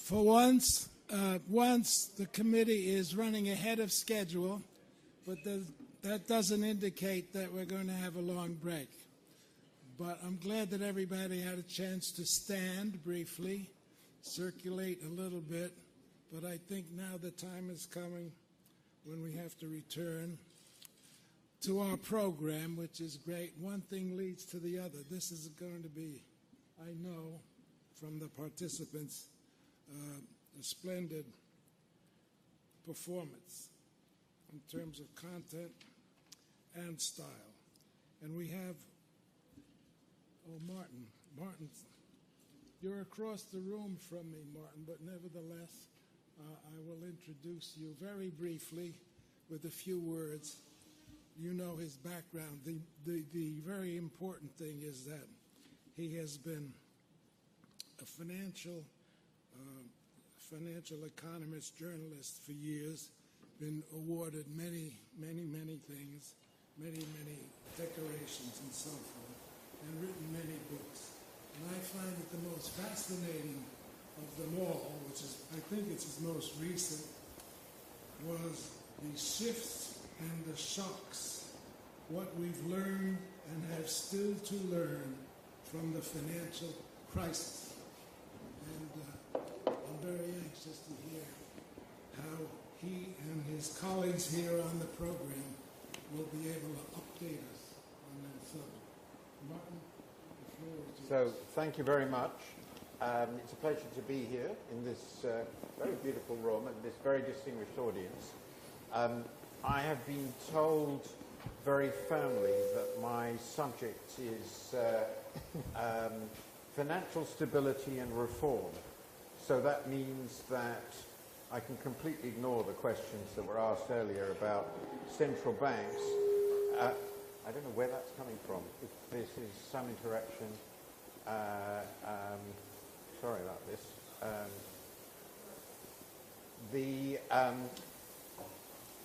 For once the committee is running ahead of schedule, but that doesn't indicate that we're going to have a long break. But I'm glad that everybody had a chance to stand briefly, circulate a little bit, but I think now the time is coming when we have to return to our program, which is great. One thing leads to the other. This is going to be, I know from the participants, a splendid performance in terms of content and style. And we have, Martin, you're across the room from me, Martin, but nevertheless, I will introduce you very briefly with a few words. You know his background. The very important thing is that he has been a financial economist, journalist for years, been awarded many things, many decorations and so forth, and written many books. And I find that the most fascinating of them all, which is, I think it's his most recent, was the shifts and the shocks, what we've learned and have still to learn from the financial crisis. And I'm very anxious to hear how he and his colleagues here on the program will be able to update us on that subject. Martin, the floor is yours. So, thank you very much. It's a pleasure to be here in this very beautiful room and this very distinguished audience. I have been told very firmly that my subject is financial stability and reform. So that means that I can completely ignore the questions that were asked earlier about central banks. I don't know where that's coming from. If this is some interaction, sorry about this.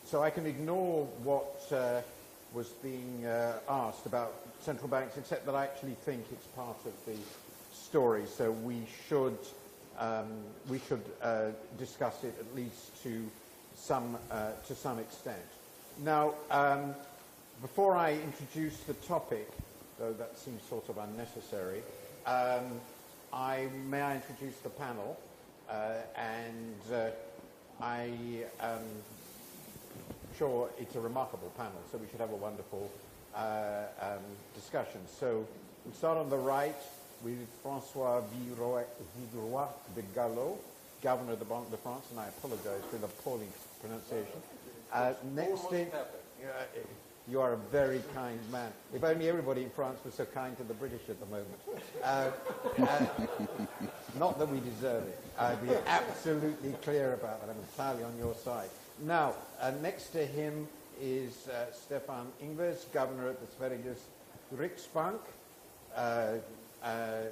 So I can ignore what was being asked about central banks, except that I actually think it's part of the story. So we should discuss it at least to some extent. Now, before I introduce the topic, though that seems sort of unnecessary, may I introduce the panel? I'm sure it's a remarkable panel, so we should have a wonderful discussion. So we start on the right with Francois Villeroy de Galhau, Governor of the Banque de France, and I apologize for the appalling pronunciation. Next in, you are a very kind man. If only everybody in France was so kind to the British at the moment. Not that we deserve it. I'd be absolutely clear about that. I'm entirely on your side. Now, next to him is Stefan Ingves, Governor at the Sveriges Riksbank,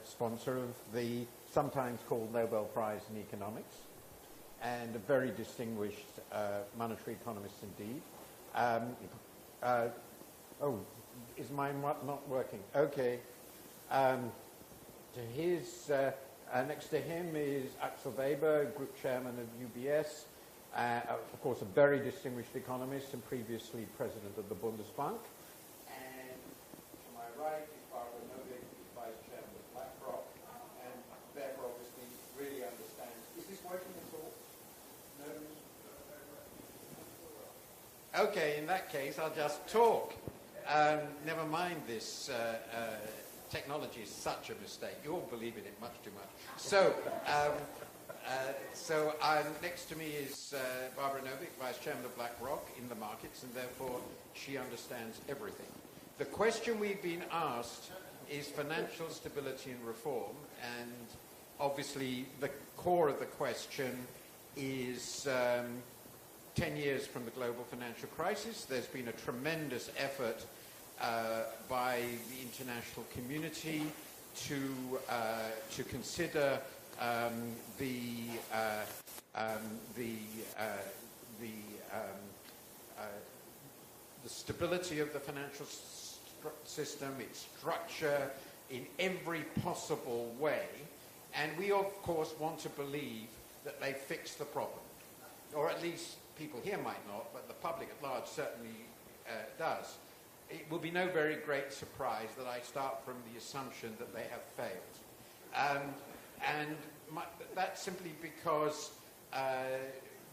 sponsor of the sometimes called Nobel Prize in Economics, and a very distinguished monetary economist indeed. Oh, is mine not working? Okay. To his next to him is Axel, Group Chairman of UBS, of course a very distinguished economist and previously President of the Bundesbank. And to my right is Barbara Novick, who's Vice Chairman of BlackRock, and therefore obviously really understands. Is this working at all? No? Okay, in that case I'll just talk. Never mind this. Technology is such a mistake. You all believe in it much too much. So, next to me is Barbara Novick, Vice Chairman of BlackRock in the markets, and therefore she understands everything. The question we've been asked is financial stability and reform, and obviously the core of the question is 10 years from the global financial crisis. There's been a tremendous effort by the international community to consider the stability of the financial system, its structure, in every possible way. And we, of course, want to believe that they fixed the problem. Or at least people here might not, but the public at large certainly does. It will be no very great surprise that I start from the assumption that they have failed. That's simply because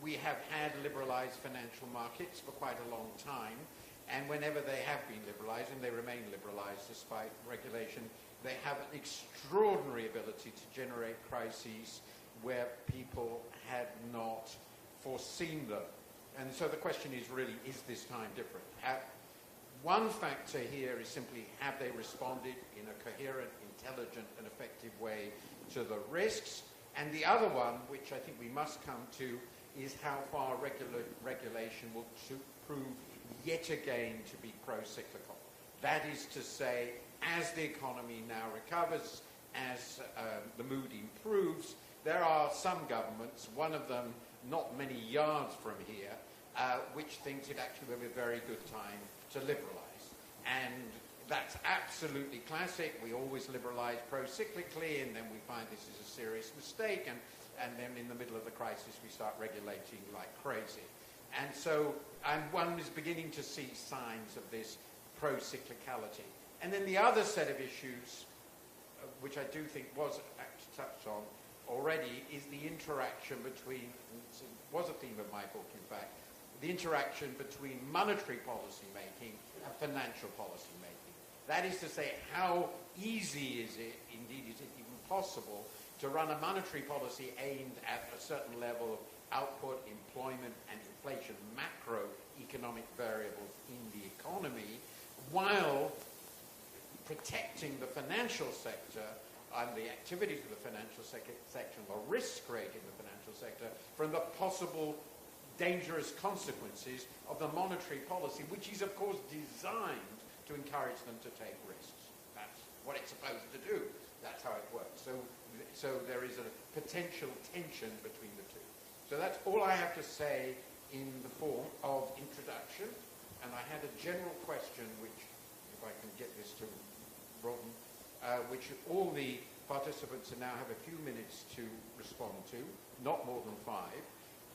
we have had liberalized financial markets for quite a long time, and whenever they have been liberalized, and they remain liberalized despite regulation, they have an extraordinary ability to generate crises where people had not foreseen them. And so the question is really, is this time different? One factor here is simply, have they responded in a coherent, intelligent, and effective way to the risks? And the other one, which I think we must come to, is how far regulation will prove yet again to be pro-cyclical. That is to say, as the economy now recovers, as the mood improves, there are some governments, one of them not many yards from here, which thinks it actually will be a very good time to liberalize. And that's absolutely classic. We always liberalize pro-cyclically, and then we find this is a serious mistake, and then in the middle of the crisis we start regulating like crazy. And so one is beginning to see signs of this pro-cyclicality. And then the other set of issues, which I do think was actually touched on already, is the interaction between, it was a theme of my book in fact, the interaction between monetary policy making and financial policy making. That is to say, how easy is it, indeed is it even possible, to run a monetary policy aimed at a certain level of output, employment, and inflation, macroeconomic variables in the economy, while protecting the financial sector and the activities of the financial sector, the risk rate in the financial sector, from the possible dangerous consequences of the monetary policy, which is, of course, designed to encourage them to take risks. That's what it's supposed to do. That's how it works. So there is a potential tension between the two. So that's all I have to say in the form of introduction. And I had a general question, which, if I can get this to broaden, which all the participants now have a few minutes to respond to, not more than 5.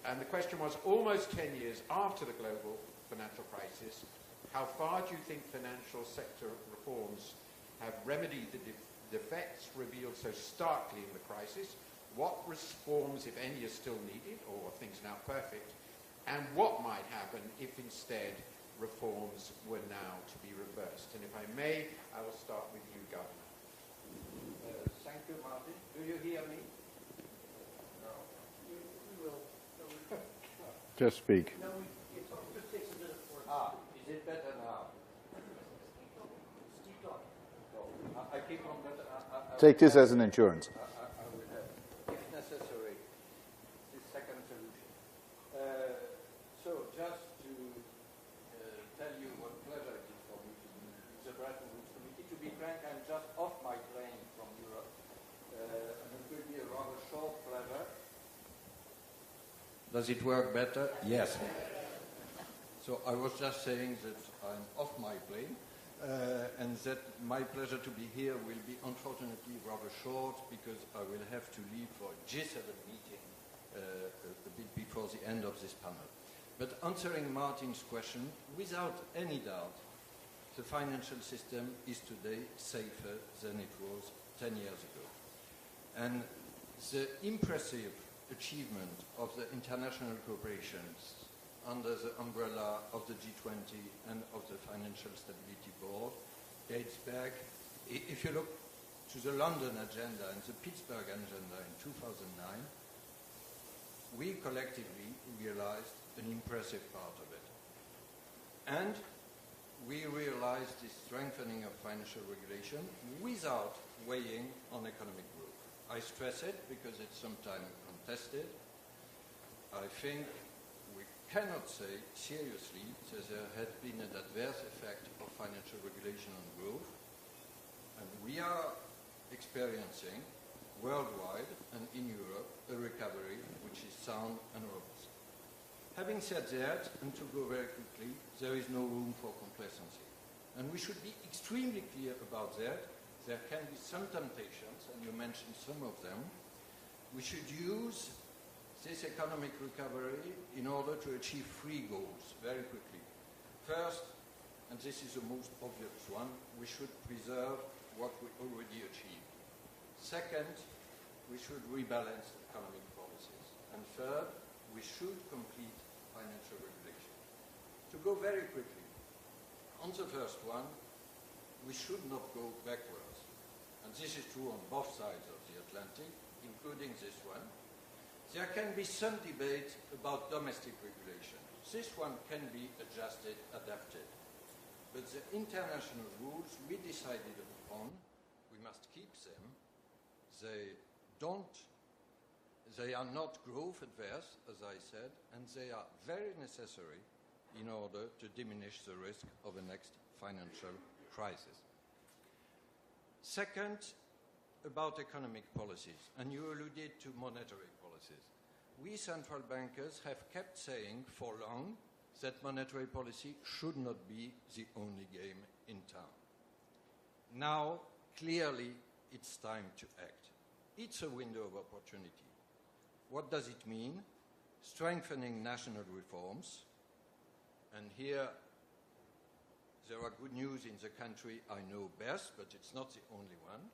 And the question was, almost 10 years after the global financial crisis, how far do you think financial sector reforms have remedied the defects revealed so starkly in the crisis? What reforms, if any, are still needed, or are things now perfect? And what might happen if instead reforms were now to be reversed? And if I may, I will start with you, Governor. Thank you, Martin. Do you hear me? No. We will. Just speak. No, it just takes a minute for it. Is it better now? Speak up. No, I keep on better. Take this as an insurance. I will have, if necessary, this second solution. So just to tell you what pleasure it is for me to be in the Bretton Woods Committee. To be frank, I'm just off my plane from Europe, and it will be a rather short pleasure. Does it work better? Yes. So I was just saying that I'm off my plane, and that my pleasure to be here will be unfortunately rather short because I will have to leave for a G7 meeting a bit before the end of this panel. But answering Martin's question, without any doubt, the financial system is today safer than it was 10 years ago. And the impressive achievement of the international corporations under the umbrella of the G20 and of the Financial Stability Board dates back, if you look to the London agenda and the Pittsburgh agenda in 2009, we collectively realized an impressive part of it. And we realized the strengthening of financial regulation without weighing on economic growth. I stress it because it's sometimes contested. I think we cannot say seriously that there had been an adverse effect of financial regulation on growth. And we are experiencing worldwide and in Europe a recovery which is sound and robust. Having said that, and to go very quickly, there is no room for complacency. And we should be extremely clear about that. There can be some temptations, and you mentioned some of them. We should use this economic recovery in order to achieve three goals very quickly. First, and this is the most obvious one, we should preserve what we already achieved. Second, we should rebalance economic policies. And third, we should complete financial regulation. To go very quickly, on the first one, we should not go backwards. And this is true on both sides of the Atlantic, including this one. There can be some debate about domestic regulation. This one can be adjusted, adapted. But the international rules we decided upon, we must keep them. They are not growth adverse, as I said, and they are very necessary in order to diminish the risk of a next financial crisis. Second, about economic policies, and you alluded to monetary policies. We central bankers have kept saying for long that monetary policy should not be the only game in town. Now, clearly, it's time to act. It's a window of opportunity. What does it mean? Strengthening national reforms. And here, there are good news in the country I know best, but it's not the only one.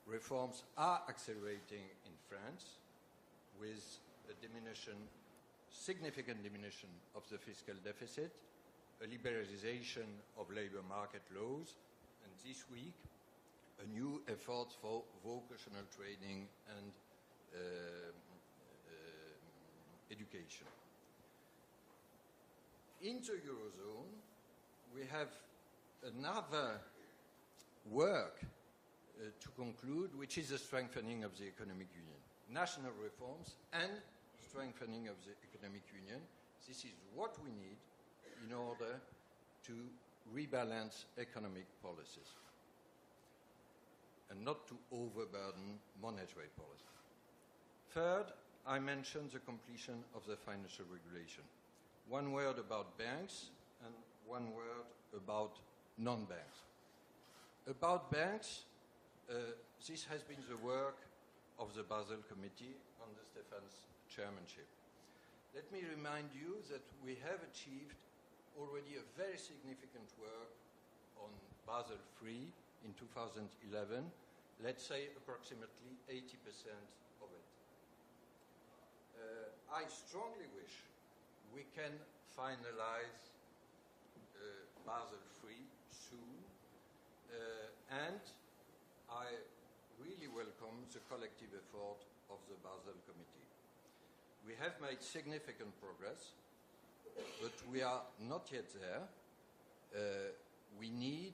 Reforms are accelerating in France with a significant diminution of the fiscal deficit, a liberalization of labor market laws, and this week, a new effort for vocational training and education. In the Eurozone, we have another work to conclude, which is the strengthening of the economic union. National reforms and strengthening of the economic union. This is what we need in order to rebalance economic policies and not to overburden monetary policy. Third, I mentioned the completion of the financial regulation. One word about banks and one word about non-banks. About banks, this has been the work of the Basel Committee under Stefan's chairmanship. Let me remind you that we have achieved already a very significant work on Basel III in 2011, let's say approximately 80% of it. I strongly wish we can finalize Basel III soon, and I really welcome the collective effort of the Basel Committee. We have made significant progress, but we are not yet there. We need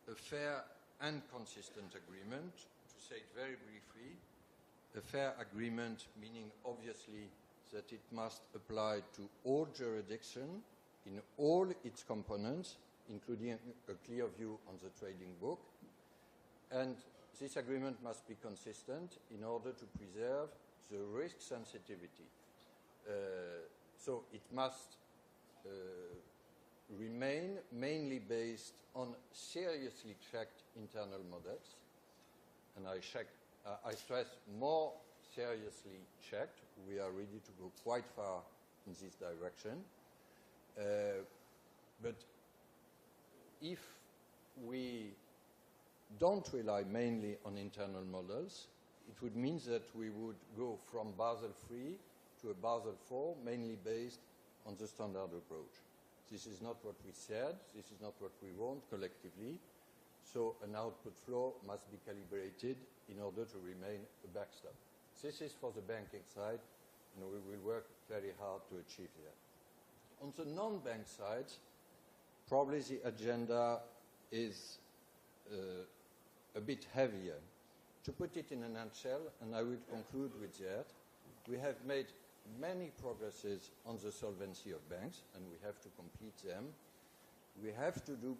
a fair and consistent agreement. To say it very briefly, a fair agreement meaning obviously that it must apply to all jurisdictions in all its components, including a clear view on the trading book. And this agreement must be consistent in order to preserve the risk sensitivity. So it must remain mainly based on seriously checked internal models. And I stress more seriously checked. We are ready to go quite far in this direction. But if we don't rely mainly on internal models, it would mean that we would go from Basel III to a Basel IV, mainly based on the standard approach. This is not what we said. This is not what we want collectively. So an output floor must be calibrated in order to remain a backstop. This is for the banking side, and we will work very hard to achieve that. On the non-bank side, probably the agenda is a bit heavier. To put it in a nutshell, and I will conclude with that, we have made many progresses on the solvency of banks, and we have to complete them. We have to do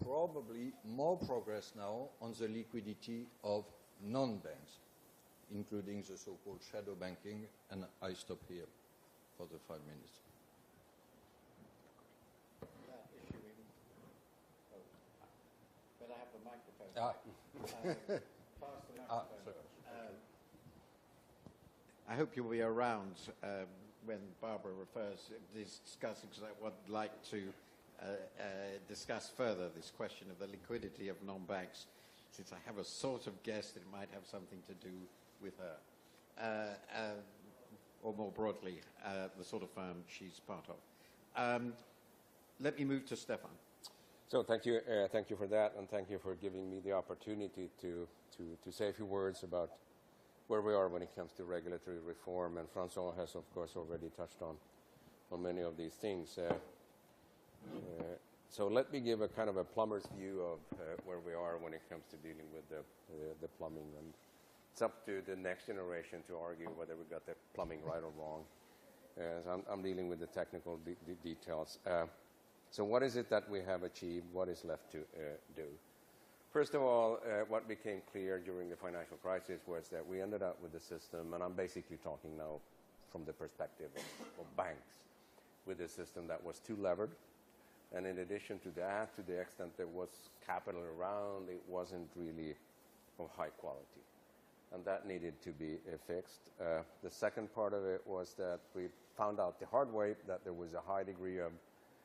probably more progress now on the liquidity of non-banks, including the so-called shadow banking, and I stop here for the 5 minutes. But I have the microphone. Pass the microphone. I hope you'll be around when Barbara discusses, because I would like to discuss further this question of the liquidity of non-banks, since I have a sort of guess that it might have something to do with her, or more broadly, the sort of firm she's part of. Let me move to Stefan. So thank you for that, and thank you for giving me the opportunity to say a few words about where we are when it comes to regulatory reform. And Francois has, of course, already touched on many of these things. So let me give a kind of a plumber's view of where we are when it comes to dealing with the plumbing. And it's up to the next generation to argue whether we got the plumbing right or wrong. So I'm dealing with the technical details. So what is it that we have achieved? What is left to do? First of all, what became clear during the financial crisis was that we ended up with a system, and I'm basically talking now from the perspective of banks, with a system that was too levered. And in addition to that, to the extent there was capital around, it wasn't really of high quality. And that needed to be fixed. The second part of it was that we found out the hard way that there was a high degree of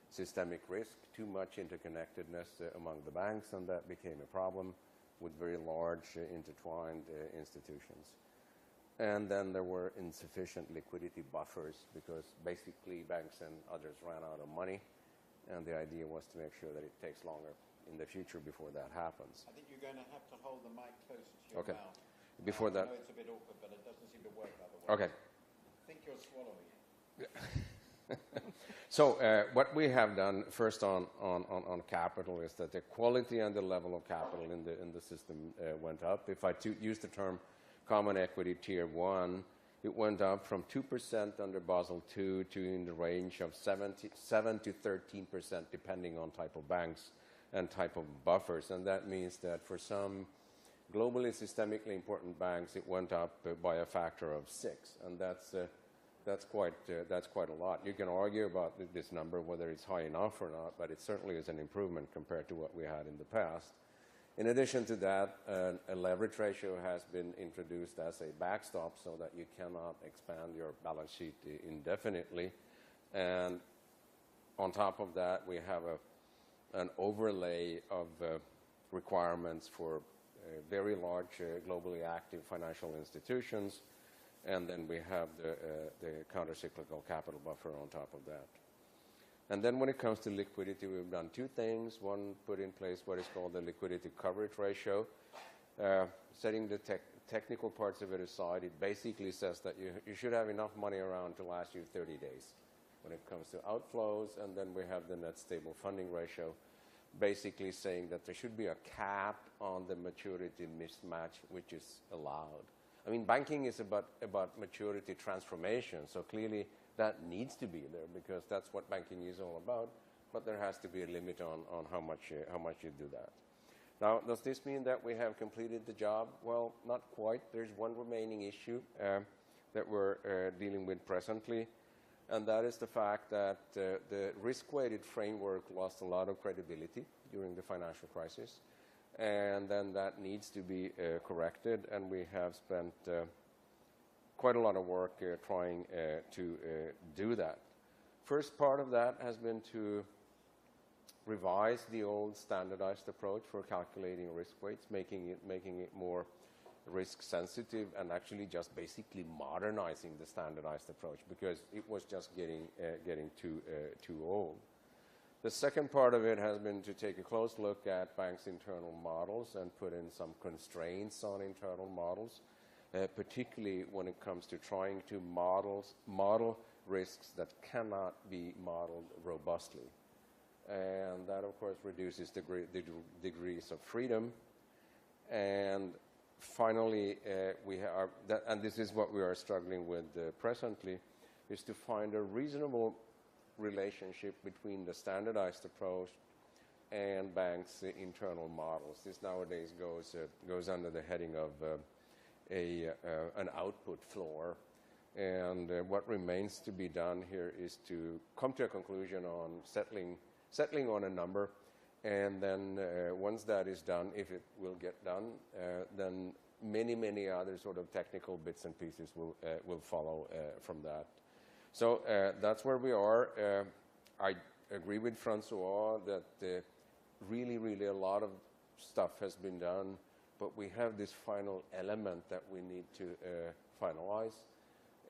systemic risk, too much interconnectedness among the banks, and that became a problem with very large intertwined institutions. And then there were insufficient liquidity buffers because basically banks and others ran out of money, and the idea was to make sure that it takes longer in the future before that happens. I think you're going to have to hold the mic closer to your mouth. Before that, I know it's a bit awkward, but it doesn't seem to work otherwise. Okay. I think you're swallowing it. So what we have done first on capital is that the quality and the level of capital in the system went up. If I use the term common equity tier 1, it went up from 2% under Basel II to in the range of 7 to 13%, depending on type of banks and type of buffers. And that means that for some globally systemically important banks, it went up by a factor of 6, and that's quite a lot. You can argue about this number, whether it's high enough or not, but it certainly is an improvement compared to what we had in the past. In addition to that, a leverage ratio has been introduced as a backstop so that you cannot expand your balance sheet indefinitely. And on top of that, we have an overlay of requirements for very large, globally active financial institutions. And then we have the countercyclical capital buffer on top of that. And then when it comes to liquidity, we've done two things. One, put in place what is called the liquidity coverage ratio. Setting the technical parts of it aside, it basically says that you should have enough money around to last you 30 days when it comes to outflows. And then we have the net stable funding ratio, basically saying that there should be a cap on the maturity mismatch, which is allowed. I mean, banking is about maturity transformation, so clearly that needs to be there because that's what banking is all about, but there has to be a limit on how much you do that. Now, does this mean that we have completed the job? Well, not quite. There's one remaining issue that we're dealing with presently, and that is the fact that the risk-weighted framework lost a lot of credibility during the financial crisis. And then that needs to be corrected, and we have spent quite a lot of work trying to do that. First part of that has been to revise the old standardized approach for calculating risk weights, making it more risk sensitive, and actually just basically modernizing the standardized approach because it was just getting too old. The second part of it has been to take a close look at banks' internal models and put in some constraints on internal models, particularly when it comes to trying to model risks that cannot be modeled robustly. And that, of course, reduces the degrees of freedom. And finally, and this is what we are struggling with presently, is to find a reasonable relationship between the standardized approach and banks' internal models. This nowadays goes under the heading of an output floor, and what remains to be done here is to come to a conclusion on settling on a number, and then once that is done, if it will get done, then many other sort of technical bits and pieces will follow from that. So that's where we are. I agree with Francois that really a lot of stuff has been done, but we have this final element that we need to finalize.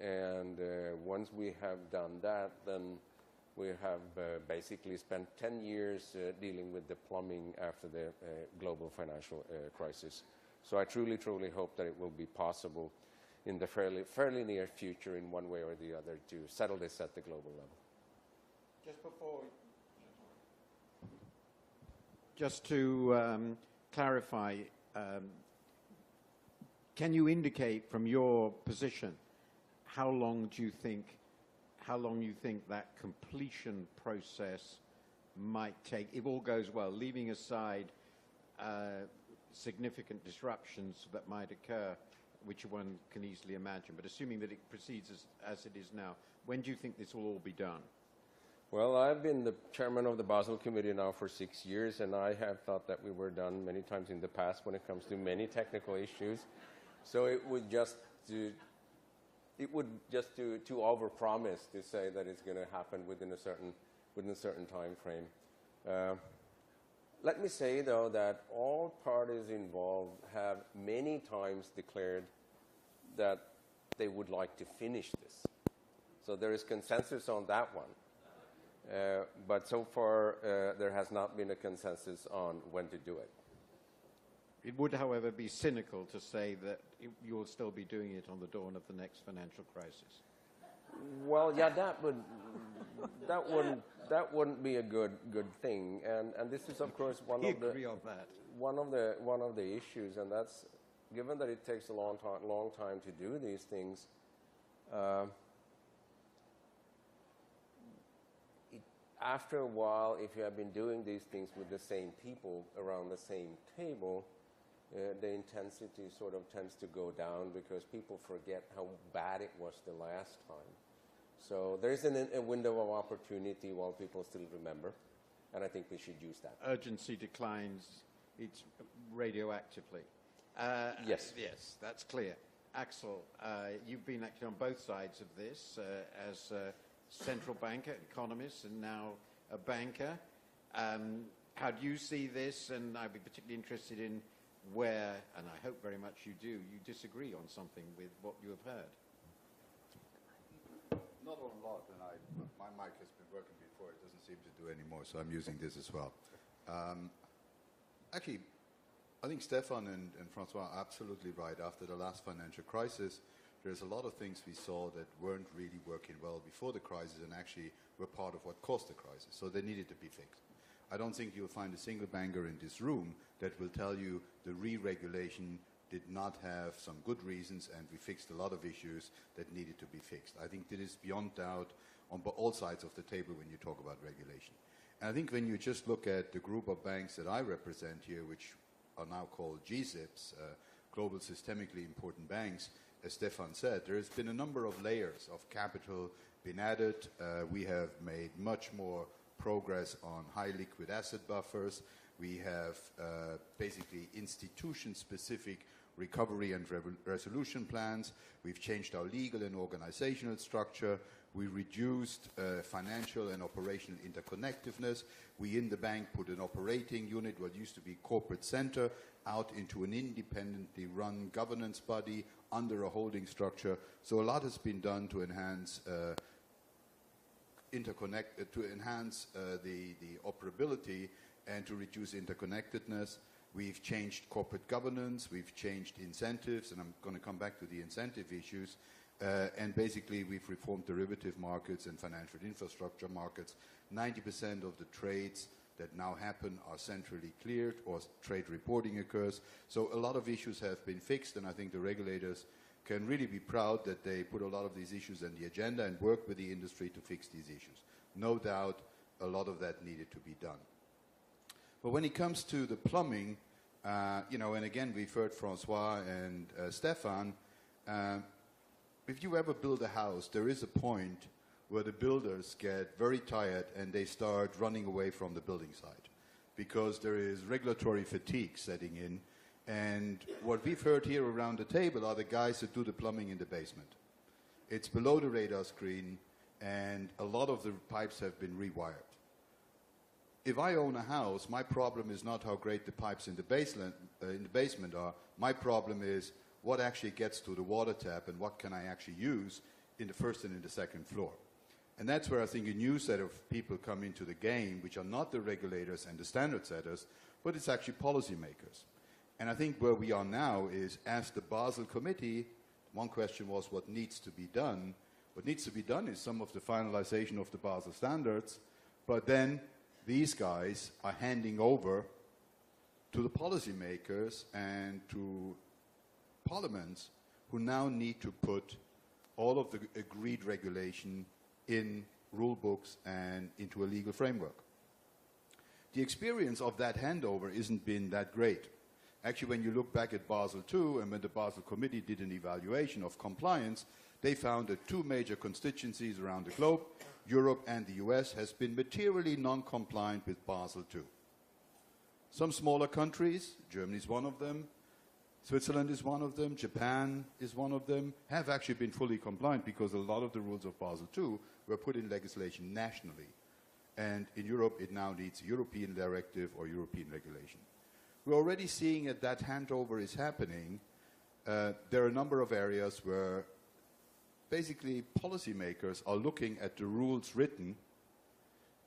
And once we have done that, then we have basically spent 10 years dealing with the plumbing after the global financial crisis. So I truly hope that it will be possible in the fairly near future in one way or the other to settle this at the global level. Just to clarify, can you indicate from your position how long you think that completion process might take, if all goes well, leaving aside significant disruptions that might occur, which one can easily imagine, but assuming that it proceeds as it is now, when do you think this will all be done? Well, I've been the chairman of the Basel Committee now for 6 years, and I have thought that we were done many times in the past when it comes to many technical issues. So it would just too overpromise to say that it's going to happen within a certain time frame. Let me say, though, that all parties involved have many times declared that they would like to finish this. So there is consensus on that one. But so far, there has not been a consensus on when to do it. It would, however, be cynical to say that you will still be doing it on the dawn of the next financial crisis. Well, yeah, that wouldn't be a good thing, and this is of course one of the issues, and that's given that it takes a long time to do these things. After a while, if you have been doing these things with the same people around the same table, the intensity sort of tends to go down because people forget how bad it was the last time. So there is a window of opportunity while people still remember, and I think we should use that. Urgency declines radioactively. Yes. Yes, that's clear. Axel, you've been actually on both sides of this as a central banker, economist, and now a banker. How do you see this? And I'd be particularly interested in where, and I hope very much you do, you disagree on something with what you have heard. Not a lot, and my mic has been working before. It doesn't seem to do anymore, so I'm using this as well. Actually, I think Stefan and Francois are absolutely right. After the last financial crisis, there's a lot of things we saw that weren't really working well before the crisis and actually were part of what caused the crisis, so they needed to be fixed. I don't think you'll find a single banker in this room that will tell you the re-regulation did not have some good reasons and we fixed a lot of issues that needed to be fixed. I think that is beyond doubt on all sides of the table when you talk about regulation. And I think when you just look at the group of banks that I represent here, which are now called GSIBs, Global Systemically Important Banks, as Stefan said, there has been a number of layers of capital been added. We have made much more progress on high liquid asset buffers. We have basically institution-specific recovery and resolution plans. We've changed our legal and organizational structure. We reduced financial and operational interconnectedness. We in the bank put an operating unit, what used to be corporate center, out into an independently run governance body under a holding structure. So a lot has been done to enhance the operability and to reduce interconnectedness. We've changed corporate governance, we've changed incentives, and I'm going to come back to the incentive issues, and basically we've reformed derivative markets and financial infrastructure markets. 90% of the trades that now happen are centrally cleared or trade reporting occurs. So a lot of issues have been fixed, and I think the regulators can really be proud that they put a lot of these issues on the agenda and work with the industry to fix these issues. No doubt a lot of that needed to be done. But when it comes to the plumbing, and again, we've heard Francois and Stefan, if you ever build a house, there is a point where the builders get very tired and they start running away from the building site because there is regulatory fatigue setting in, And what we've heard here around the table are the guys that do the plumbing in the basement. It's below the radar screen, and a lot of the pipes have been rewired. If I own a house, my problem is not how great the pipes in the basement are. My problem is what actually gets to the water tap and what can I actually use in the first and in the second floor. And that's where I think a new set of people come into the game, which are not the regulators and the standard setters, but it's actually policymakers. And I think where we are now is, as the Basel Committee, one question was what needs to be done. What needs to be done is some of the finalization of the Basel standards, but then these guys are handing over to the policymakers and to parliaments who now need to put all of the agreed regulation in rule books and into a legal framework. The experience of that handover isn't been that great. Actually, when you look back at Basel II and when the Basel Committee did an evaluation of compliance, they found that two major constituencies around the globe, Europe and the US, has been materially non-compliant with Basel II. Some smaller countries, Germany is one of them, Switzerland is one of them, Japan is one of them, have actually been fully compliant because a lot of the rules of Basel II were put in legislation nationally. And in Europe, it now needs a European directive or European regulation. We're already seeing that handover is happening. There are a number of areas where basically policymakers are looking at the rules written,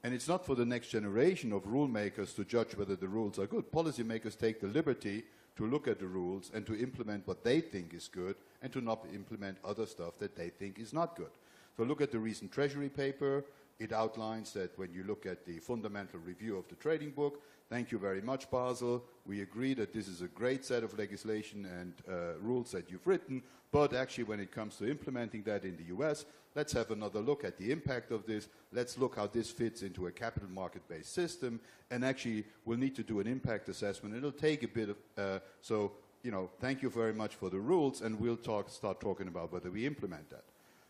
and it's not for the next generation of rule makers to judge whether the rules are good. Policymakers take the liberty to look at the rules and to implement what they think is good and to not implement other stuff that they think is not good. So look at the recent Treasury paper. It outlines that when you look at the fundamental review of the trading book, thank you very much, Basel. We agree that this is a great set of legislation and rules that you've written, but actually when it comes to implementing that in the US, let's have another look at the impact of this. Let's look how this fits into a capital market-based system, and actually we'll need to do an impact assessment. It'll take a bit of, so, you know, thank you very much for the rules, and we'll start talking about whether we implement that.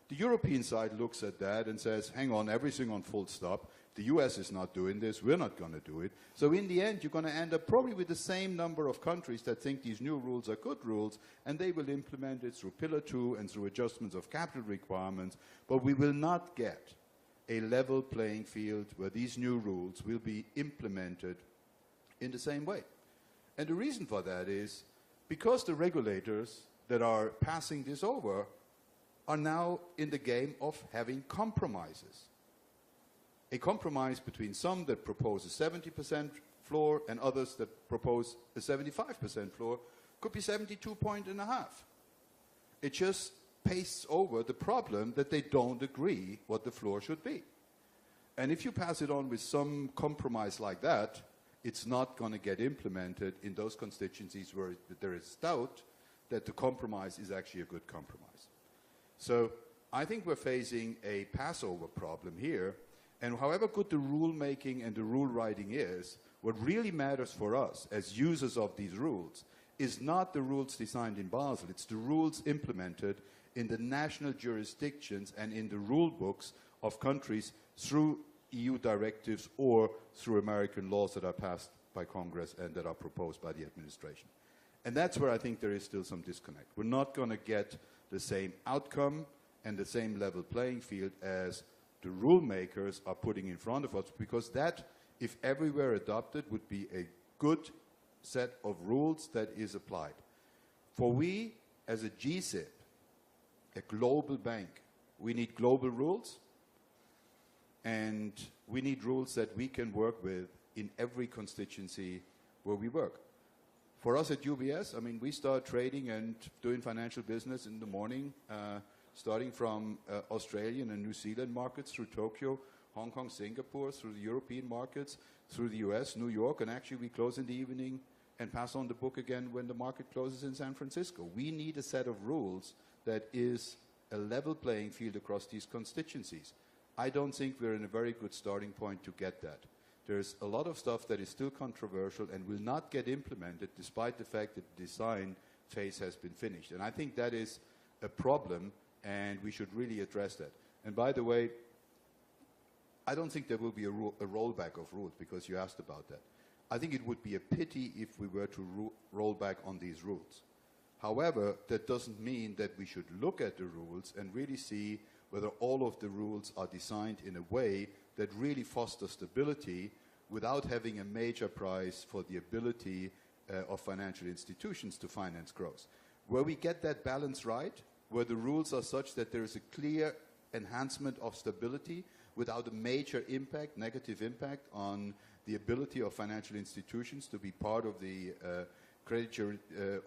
The European side looks at that and says, hang on, everything on full stop. The US is not doing this. We're not going to do it. So in the end, you're going to end up probably with the same number of countries that think these new rules are good rules, and they will implement it through Pillar 2 and through adjustments of capital requirements. But we will not get a level playing field where these new rules will be implemented in the same way. And the reason for that is because the regulators that are passing this over are now in the game of having compromises. A compromise between some that propose a 70% floor and others that propose a 75% floor could be 72.5. It just pastes over the problem that they don't agree what the floor should be. And if you pass it on with some compromise like that, it's not going to get implemented in those constituencies where there is doubt that the compromise is actually a good compromise. So I think we're facing a Passover problem here, and however good the rule-making and the rule-writing is, what really matters for us as users of these rules is not the rules designed in Basel, it's the rules implemented in the national jurisdictions and in the rule books of countries through EU directives or through American laws that are passed by Congress and that are proposed by the administration. And that's where I think there is still some disconnect. We're not going to get the same outcome and the same level playing field as the rule makers are putting in front of us, because that, if everywhere adopted, would be a good set of rules that is applied. For we, as a GSIB, a global bank, we need global rules, and we need rules that we can work with in every constituency where we work. For us at UBS, I mean, we start trading and doing financial business in the morning, starting from Australian and New Zealand markets through Tokyo, Hong Kong, Singapore, through the European markets, through the US, New York, and actually we close in the evening and pass on the book again when the market closes in San Francisco. We need a set of rules that is a level playing field across these constituencies. I don't think we're in a very good starting point to get that. There's a lot of stuff that is still controversial and will not get implemented despite the fact that the design phase has been finished. And I think that is a problem, and we should really address that. And by the way, I don't think there will be a rollback of rules, because you asked about that. I think it would be a pity if we were to roll back on these rules. However, that doesn't mean that we should look at the rules and really see whether all of the rules are designed in a way that really fosters stability without having a major price for the ability of financial institutions to finance growth. Where we get that balance right, where the rules are such that there is a clear enhancement of stability without a major impact, negative impact on the ability of financial institutions to be part of the credit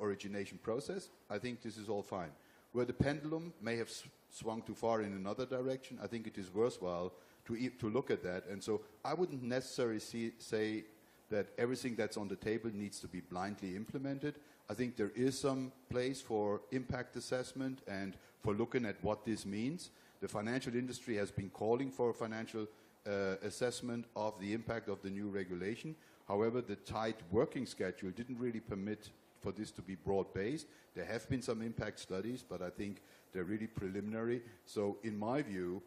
origination process, I think this is all fine. Where the pendulum may have swung too far in another direction, I think it is worthwhile to look at that. And so I wouldn't necessarily say that everything that's on the table needs to be blindly implemented. I think there is some place for impact assessment and for looking at what this means. The financial industry has been calling for a financial assessment of the impact of the new regulation. However, the tight working schedule didn't really permit for this to be broad-based. There have been some impact studies, but I think they're really preliminary. So in my view,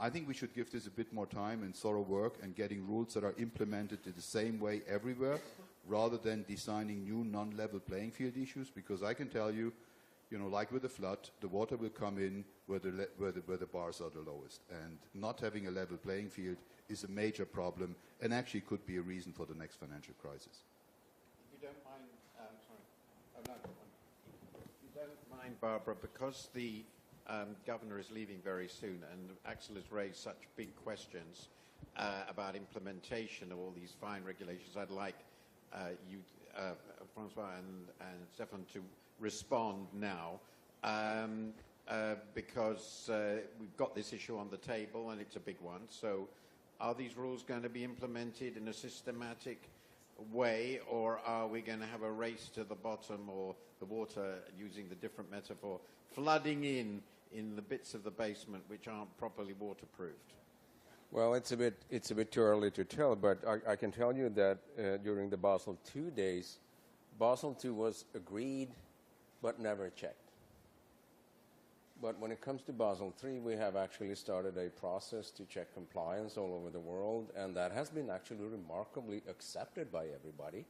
I think we should give this a bit more time and thorough work and getting rules that are implemented in the same way everywhere, rather than designing new non-level playing field issues, because I can tell you, like with the flood, the water will come in where the bars are the lowest. And not having a level playing field is a major problem and actually could be a reason for the next financial crisis. If you don't mind, sorry. Oh, no. If you don't mind, Barbara, because the governor is leaving very soon and Axel has raised such big questions about implementation of all these fine regulations, I'd like you, Francois and Stefan, to respond now because we've got this issue on the table and it's a big one. So are these rules going to be implemented in a systematic way, or are we going to have a race to the bottom, or the water, using the different metaphor, flooding in the bits of the basement which aren't properly waterproofed? Well, it's a bit too early to tell, but I can tell you that during the Basel II days, Basel II was agreed but never checked. But when it comes to Basel III, we have actually started a process to check compliance all over the world, and that has been actually remarkably accepted by everybody.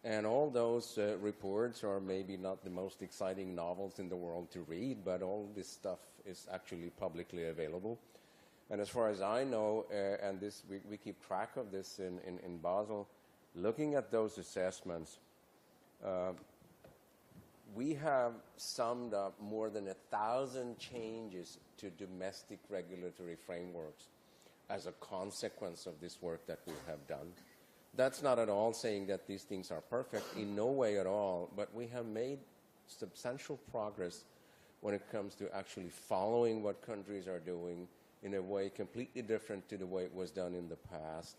And all those reports are maybe not the most exciting novels in the world to read, but all this stuff is actually publicly available. And as far as I know, and this we keep track of this in Basel, looking at those assessments, we have summed up more than 1,000 changes to domestic regulatory frameworks as a consequence of this work that we have done. That's not at all saying that these things are perfect, in no way at all, but we have made substantial progress when it comes to actually following what countries are doing in a way completely different to the way it was done in the past.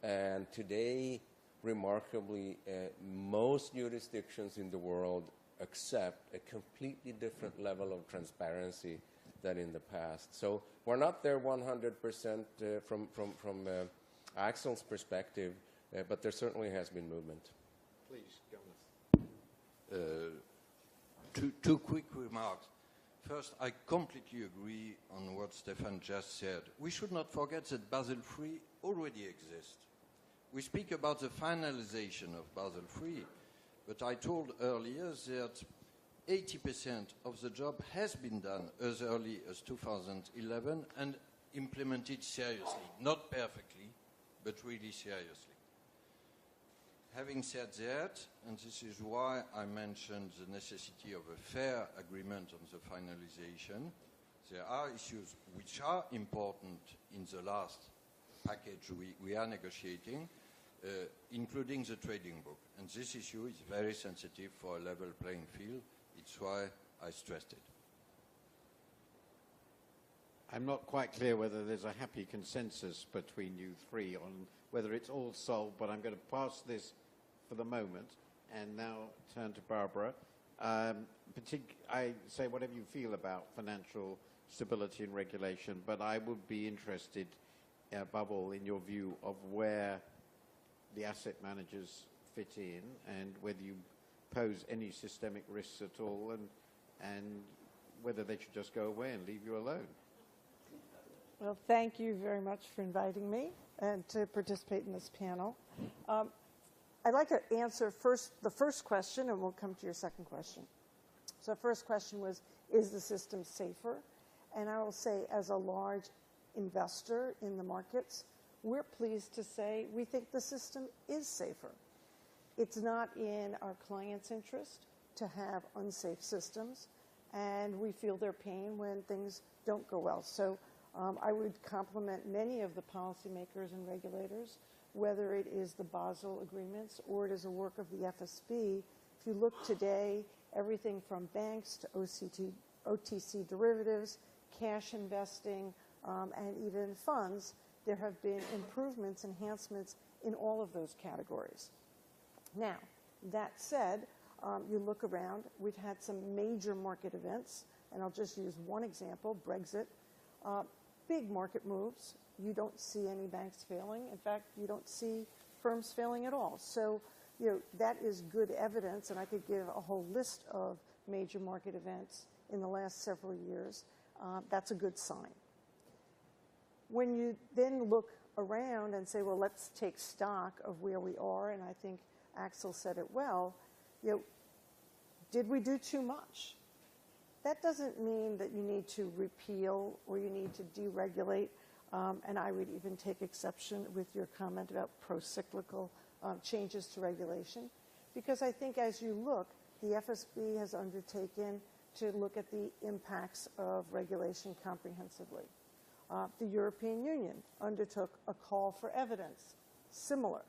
And today, remarkably, most jurisdictions in the world accept a completely different level of transparency than in the past. So we're not there 100% from Axel's perspective, but there certainly has been movement. Please, go on. Two quick remarks. First, I completely agree on what Stefan just said. We should not forget that Basel III already exists. We speak about the finalization of Basel III, but I told earlier that 80% of the job has been done as early as 2011 and implemented seriously. Not perfectly, but really seriously. Having said that, and this is why I mentioned the necessity of a fair agreement on the finalization, there are issues which are important in the last package we are negotiating, including the trading book. And this issue is very sensitive for a level playing field. It's why I stressed it. I'm not quite clear whether there's a happy consensus between you three on whether it's all solved, but I'm going to pass this for the moment and now turn to Barbara. I say whatever you feel about financial stability and regulation, but I would be interested, above all, in your view of where the asset managers fit in and whether you pose any systemic risks at all, and whether they should just go away and leave you alone. Well, thank you very much for inviting me and to participate in this panel. I'd like to answer the first question, and we'll come to your second question. So the first question was, is the system safer? And I will say, as a large investor in the markets, we're pleased to say we think the system is safer. It's not in our clients' interest to have unsafe systems, and we feel their pain when things don't go well. So I would compliment many of the policymakers and regulators, whether it is the Basel agreements or it is a work of the FSB. If you look today, everything from banks to OTC derivatives, cash investing, and even funds, there have been improvements, enhancements in all of those categories. Now, that said, you look around, we've had some major market events, and I'll just use one example, Brexit. Big market moves. You don't see any banks failing. In fact, you don't see firms failing at all. So, that is good evidence, and I could give a whole list of major market events in the last several years. That's a good sign. When you then look around and say, well, let's take stock of where we are, and I think Axel said it well, did we do too much? That doesn't mean that you need to repeal or you need to deregulate, and I would even take exception with your comment about pro-cyclical changes to regulation, because I think as you look, the FSB has undertaken to look at the impacts of regulation comprehensively. The European Union undertook a call for evidence, similar.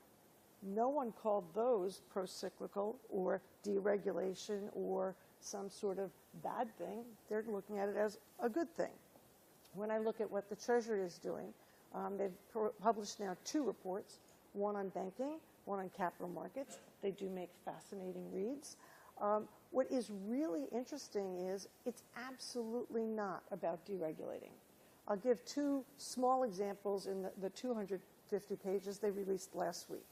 No one called those pro-cyclical or deregulation or some sort of bad thing. They're looking at it as a good thing. When I look at what the Treasury is doing, they've published now 2 reports, one on banking, one on capital markets. They do make fascinating reads. What is really interesting is it's absolutely not about deregulating. I'll give 2 small examples in the 250 pages they released last week.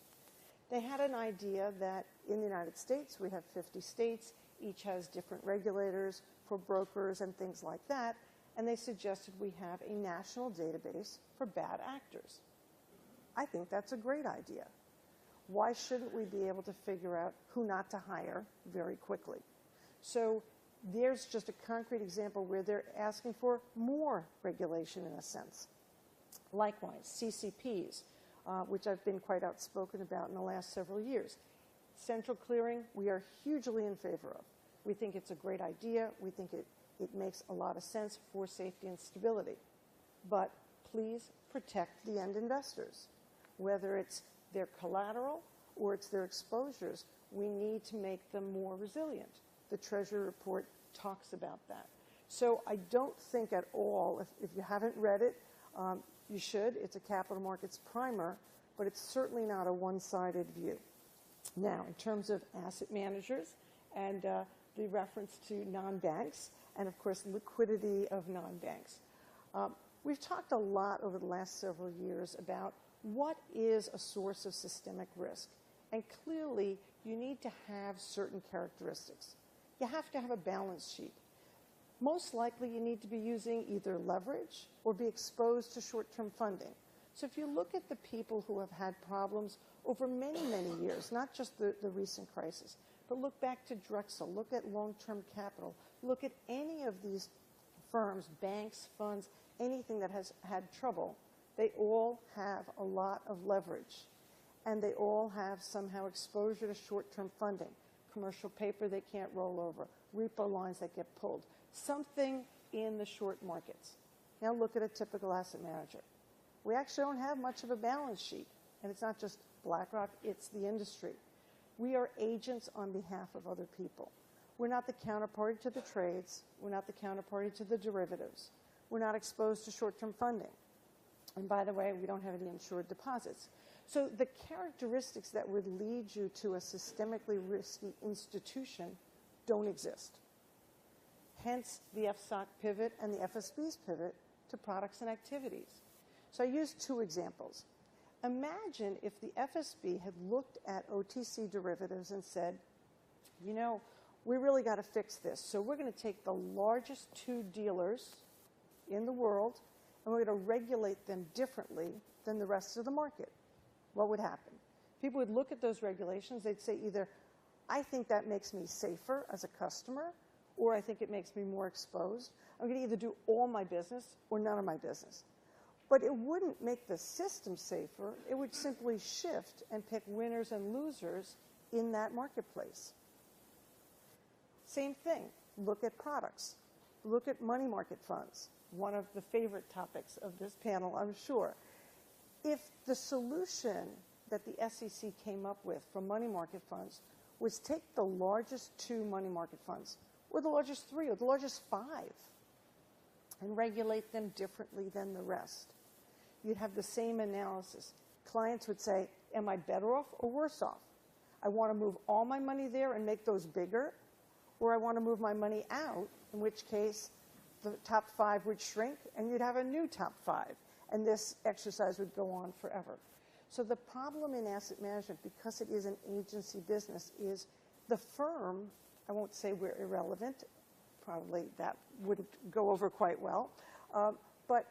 They had an idea that in the United States, we have 50 states, each has different regulators for brokers and things like that, and they suggested we have a national database for bad actors. I think that's a great idea. Why shouldn't we be able to figure out who not to hire very quickly? So there's just a concrete example where they're asking for more regulation in a sense. Likewise, CCPs, which I've been quite outspoken about in the last several years. Central clearing, we are hugely in favor of. We think it's a great idea. We think it makes a lot of sense for safety and stability. But please protect the end investors. Whether it's their collateral or it's their exposures, we need to make them more resilient. The Treasury report talks about that. So I don't think at all, if you haven't read it, you should. It's a capital markets primer, but it's certainly not a one-sided view. Now, in terms of asset managers and the reference to non-banks and, of course, liquidity of non-banks, we've talked a lot over the last several years about what is a source of systemic risk. And clearly, you need to have certain characteristics. You have to have a balance sheet. Most likely, you need to be using either leverage or be exposed to short-term funding. So if you look at the people who have had problems over many, many years, not just the recent crisis, but look back to Drexel, look at long-term capital, look at any of these firms, banks, funds, anything that has had trouble, they all have a lot of leverage. And they all have somehow exposure to short-term funding. Commercial paper they can't roll over, repo lines that get pulled. Something in the short markets. Now look at a typical asset manager. We actually don't have much of a balance sheet. And it's not just BlackRock, it's the industry. We are agents on behalf of other people. We're not the counterparty to the trades. We're not the counterparty to the derivatives. We're not exposed to short-term funding. And by the way, we don't have any insured deposits. So the characteristics that would lead you to a systemically risky institution don't exist. Hence the FSOC pivot and the FSB's pivot to products and activities. So I used 2 examples. Imagine if the FSB had looked at OTC derivatives and said, you know, we really got to fix this. So we're going to take the largest 2 dealers in the world and we're going to regulate them differently than the rest of the market. What would happen? people would look at those regulations, they'd say either, I think that makes me safer as a customer, or I think it makes me more exposed. I'm going to either do all my business or none of my business. But it wouldn't make the system safer. It would simply shift and pick winners and losers in that marketplace. Same thing. Look at products. Look at money market funds, one of the favorite topics of this panel, I'm sure. If the solution that the SEC came up with for money market funds was take the largest 2 money market funds, or the largest 3, or the largest 5, and regulate them differently than the rest, you'd have the same analysis. Clients would say, am I better off or worse off? I want to move all my money there and make those bigger, or I want to move my money out, in which case the top 5 would shrink and you'd have a new top 5. And this exercise would go on forever. So the problem in asset management, because it is an agency business, is the firm, I won't say we're irrelevant, probably that wouldn't go over quite well, but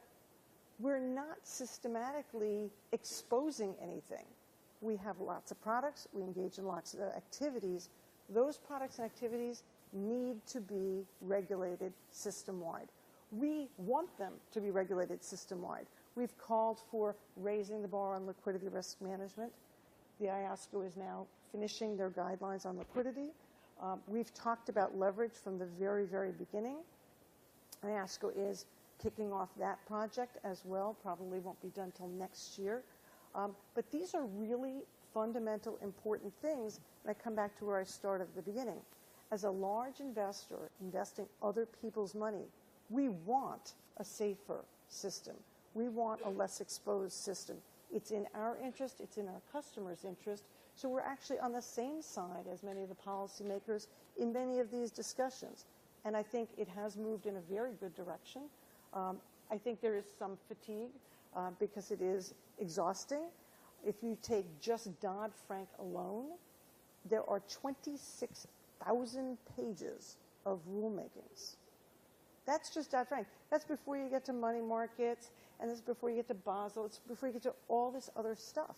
we're not systematically exposing anything. We have lots of products, we engage in lots of activities. Those products and activities need to be regulated system-wide. We want them to be regulated system-wide. We've called for raising the bar on liquidity risk management. The IOSCO is now finishing their guidelines on liquidity. We've talked about leverage from the very, very beginning. IOSCO is kicking off that project as well. Probably won't be done till next year. But these are really fundamental, important things. And I come back to where I started at the beginning. As a large investor investing other people's money, we want a safer system. We want a less exposed system. It's in our interest, it's in our customers' interest, so we're actually on the same side as many of the policymakers in many of these discussions. And I think it has moved in a very good direction. I think there is some fatigue because it is exhausting. If you take just Dodd-Frank alone, there are 26,000 pages of rulemakings. That's just Dodd-Frank. That's before you get to money markets, and that's before you get to Basel. It's before you get to all this other stuff.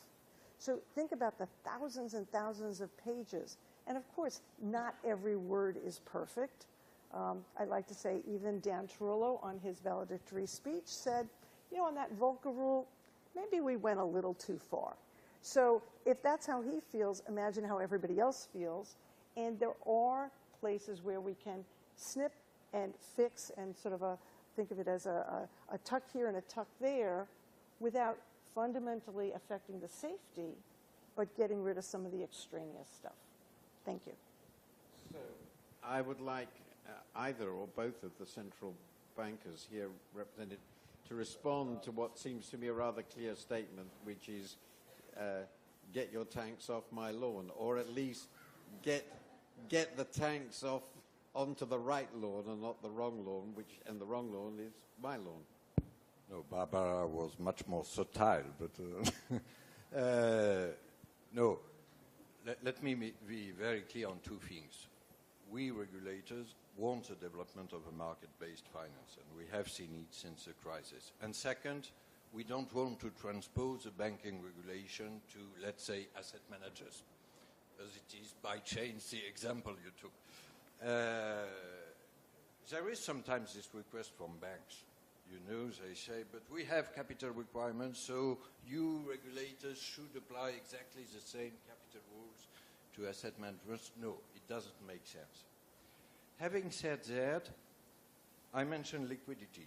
So think about the thousands and thousands of pages. And of course, not every word is perfect. I'd like to say even Dan Tarullo on his valedictory speech said, you know, on that Volcker rule, maybe we went a little too far. So if that's how he feels, imagine how everybody else feels. And there are places where we can snip and fix and sort of think of it as a tuck here and a tuck there without fundamentally affecting the safety, but getting rid of some of the extraneous stuff. Thank you. So I would like either or both of the central bankers here represented to respond to what seems to be a rather clear statement, which is get your tanks off my lawn, or at least get the tanks off onto the right lawn and not the wrong lawn, and the wrong lawn is my lawn. No, Barbara was much more subtle, but no. Let me be very clear on two things. We regulators want the development of a market-based finance, and we have seen it since the crisis. And second, we don't want to transpose the banking regulation to, let's say, asset managers, as it is by chance the example you took. There is sometimes this request from banks. You know, they say, but we have capital requirements, so you regulators should apply exactly the same capital rules to asset managers. No, it doesn't make sense. Having said that, I mentioned liquidity.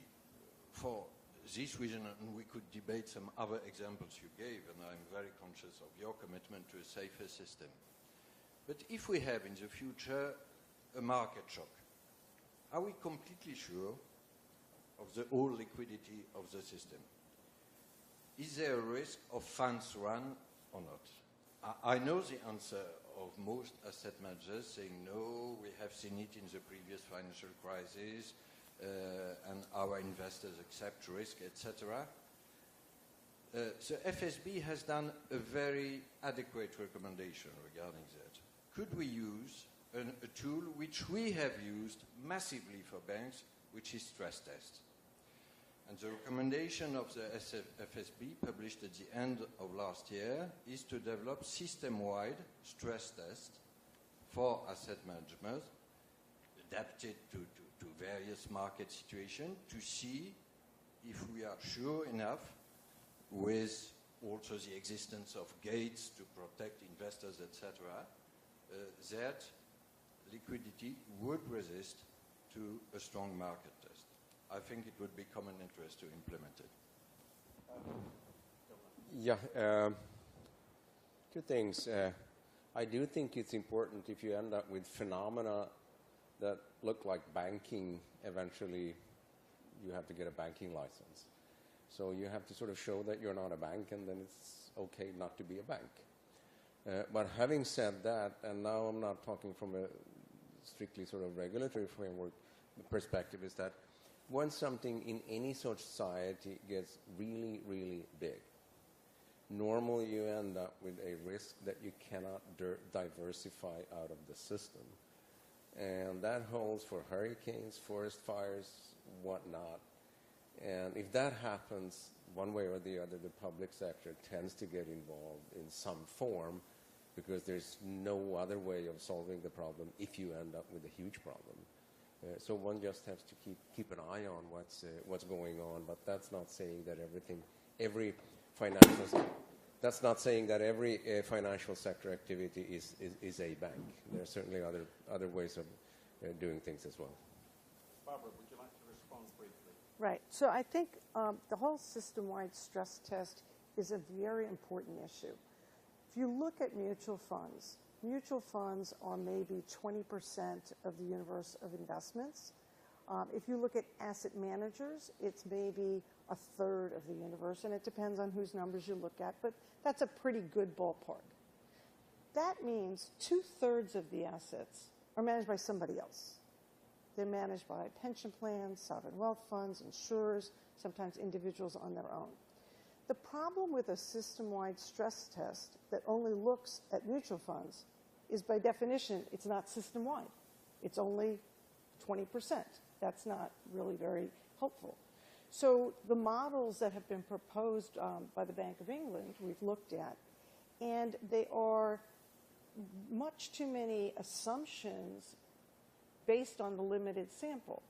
For this reason, and we could debate some other examples you gave, and I'm very conscious of your commitment to a safer system. But if we have in the future a market shock, are we completely sure of the whole liquidity of the system? Is there a risk of funds run or not? I know the answer of most asset managers saying no, we have seen it in the previous financial crisis, and our investors accept risk, etc. The FSB has done a very adequate recommendation regarding that. Could we use a tool which we have used massively for banks, which is stress tests? And the recommendation of the FSB, published at the end of last year, is to develop system-wide stress tests for asset management, adapted to various market situations, to see if we are sure enough, with also the existence of gates to protect investors, etc., that liquidity would resist to a strong market test. I think it would be common interest to implement it. Yeah, two things. I do think it's important if you end up with phenomena that look like banking, eventually you have to get a banking license. So you have to sort of show that you're not a bank, and then it's okay not to be a bank. But having said that, and now I'm not talking from a strictly sort of regulatory framework perspective, is that when something in any such society gets really, really big, normally you end up with a risk that you cannot diversify out of the system. And that holds for hurricanes, forest fires, whatnot. And if that happens, one way or the other, the public sector tends to get involved in some form, because there's no other way of solving the problem if you end up with a huge problem. So one just has to keep an eye on what's going on, but that's not saying that every financial sector activity is a bank. There are certainly other ways of doing things as well. Barbara, would you like to respond briefly? Right. So I think the whole system-wide stress test is a very important issue. If you look at mutual funds are maybe 20% of the universe of investments. If you look at asset managers, it's maybe a third of the universe, and it depends on whose numbers you look at, but that's a pretty good ballpark. That means 2/3 of the assets are managed by somebody else. They're managed by pension plans, sovereign wealth funds, insurers, sometimes individuals on their own. The problem with a system-wide stress test that only looks at mutual funds is, by definition, it's not system-wide. It's only 20%. That's not really very helpful. So the models that have been proposed by the Bank of England, we've looked at, and they are much too many assumptions based on the limited sample.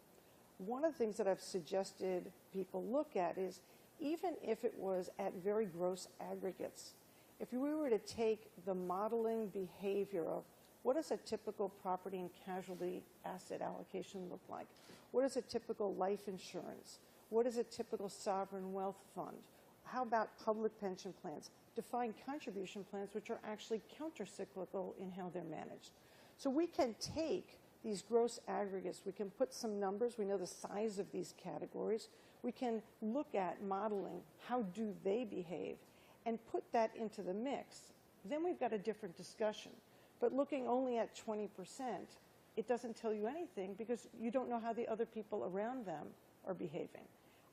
One of the things that I've suggested people look at is, even if it was at very gross aggregates, if we were to take the modeling behavior of what does a typical property and casualty asset allocation look like? What is a typical life insurance? What is a typical sovereign wealth fund? How about public pension plans? Defined contribution plans, which are actually counter-cyclical in how they're managed. So we can take these gross aggregates, we can put some numbers, we know the size of these categories, we can look at modeling, how do they behave, and put that into the mix. Then we've got a different discussion. But looking only at 20%, it doesn't tell you anything, because you don't know how the other people around them are behaving.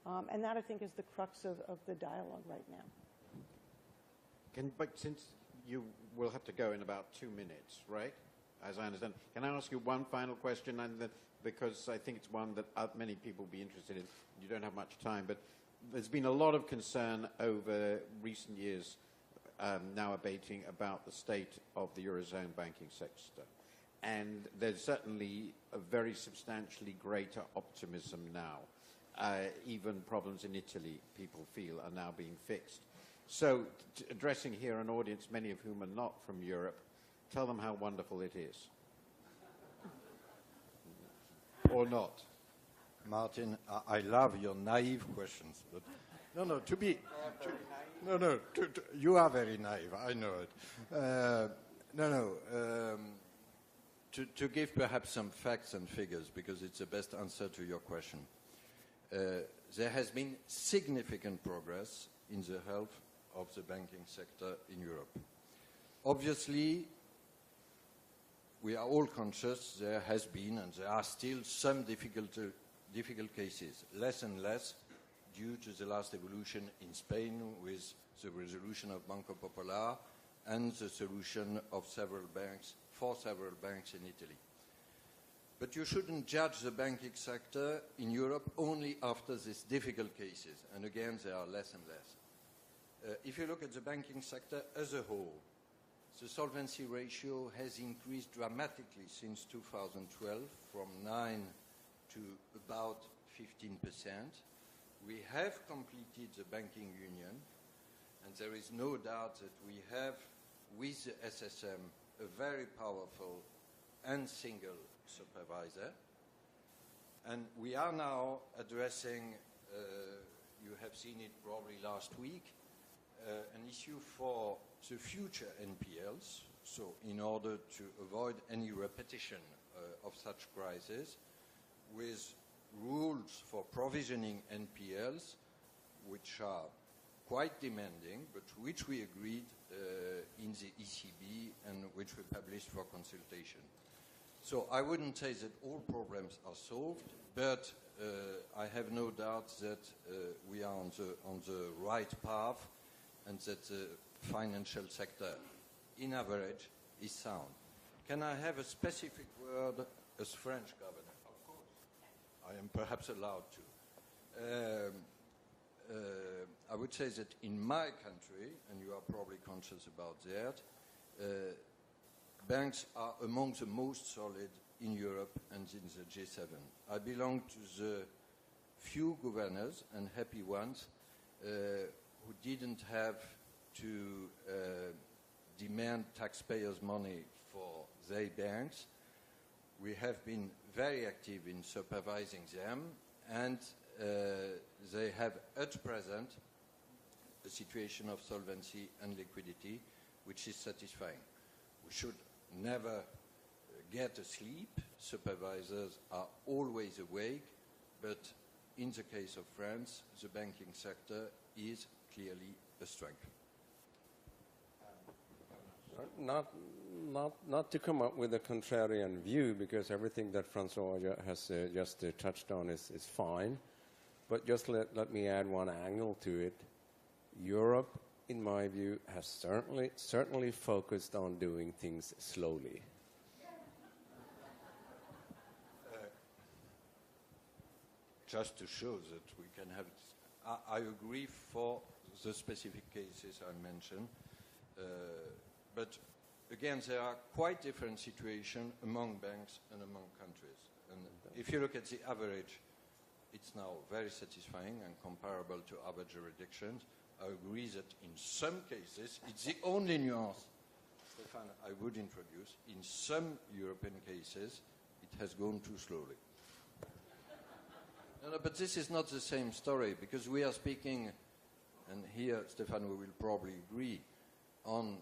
And that, I think, is the crux of the dialogue right now. But since you will have to go in about 2 minutes, right? As I understand. Can I ask you one final question? And then, because I think it's one that many people will be interested in. You don't have much time, but there's been a lot of concern over recent years, now abating, about the state of the Eurozone banking sector. And there's certainly a very substantially greater optimism now. Even problems in Italy, people feel, are now being fixed. So, addressing here an audience, many of whom are not from Europe, tell them how wonderful it is. Or not. Martin, I love your naive questions. But you are very naive, I know it. To give perhaps some facts and figures, because it's the best answer to your question. There has been significant progress in the health of the banking sector in Europe. Obviously, we are all conscious there has been and there are still some difficult cases, less and less due to the last evolution in Spain with the resolution of Banco Popular and the solution of several banks in Italy. But you shouldn't judge the banking sector in Europe only after these difficult cases. And again, there are less and less. If you look at the banking sector as a whole, the solvency ratio has increased dramatically since 2012, from 9 to about 15%. We have completed the banking union, and there is no doubt that we have, with the SSM, a very powerful and single supervisor. And we are now addressing, you have seen it probably last week, an issue for the future NPLs. So in order to avoid any repetition of such crises, with rules for provisioning NPLs, which are quite demanding, but which we agreed in the ECB and which we published for consultation. So I wouldn't say that all problems are solved, but I have no doubt that we are on the right path and that the financial sector, in average, is sound. Can I have a specific word as French governor? Of course. I am perhaps allowed to. I would say that in my country, and you are probably conscious about that, banks are among the most solid in Europe and in the G7. I belong to the few governors, and happy ones, who didn't have to demand taxpayers' money for their banks. We have been very active in supervising them, and they have at present a situation of solvency and liquidity which is satisfying. We should never get asleep. Supervisors are always awake, but in the case of France, the banking sector is clearly a strength. Not to come up with a contrarian view, because everything that Francois has just touched on is fine, but just let me add one angle to it. Europe, in my view, has certainly focused on doing things slowly. Just to show that we can have, I agree for the specific cases I mentioned, but again, there are quite different situations among banks and among countries. And if you look at the average, it's now very satisfying and comparable to other jurisdictions. I agree that in some cases, it's the only nuance, Stefan, I would introduce. In some European cases, it has gone too slowly. No, but this is not the same story, because we are speaking, and here, Stefan, we will probably agree, on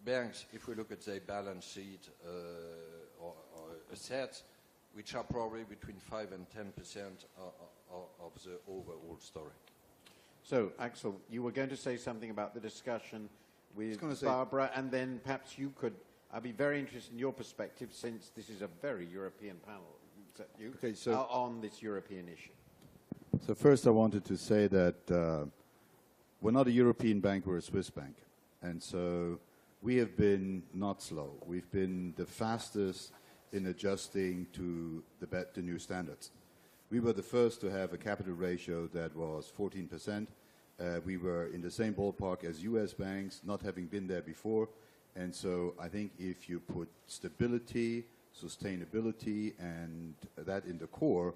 banks, if we look at their balance sheet or assets, which are probably between 5 and 10% of the overall story. So, Axel, you were going to say something about the discussion with Barbara, and then perhaps you could, I'd be very interested in your perspective, since this is a very European panel, on this European issue. So first I wanted to say that we're not a European bank, we're a Swiss bank. And so we have been not slow. We've been the fastest in adjusting to the new standards. We were the first to have a capital ratio that was 14%. We were in the same ballpark as US banks, not having been there before. And so I think if you put stability, sustainability, and that in the core,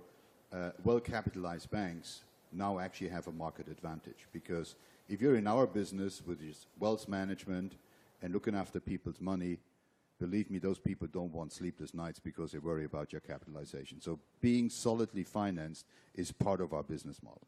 well-capitalized banks now actually have a market advantage. Because if you're in our business, which is wealth management and looking after people's money, believe me, those people don't want sleepless nights because they worry about your capitalization. So being solidly financed is part of our business model.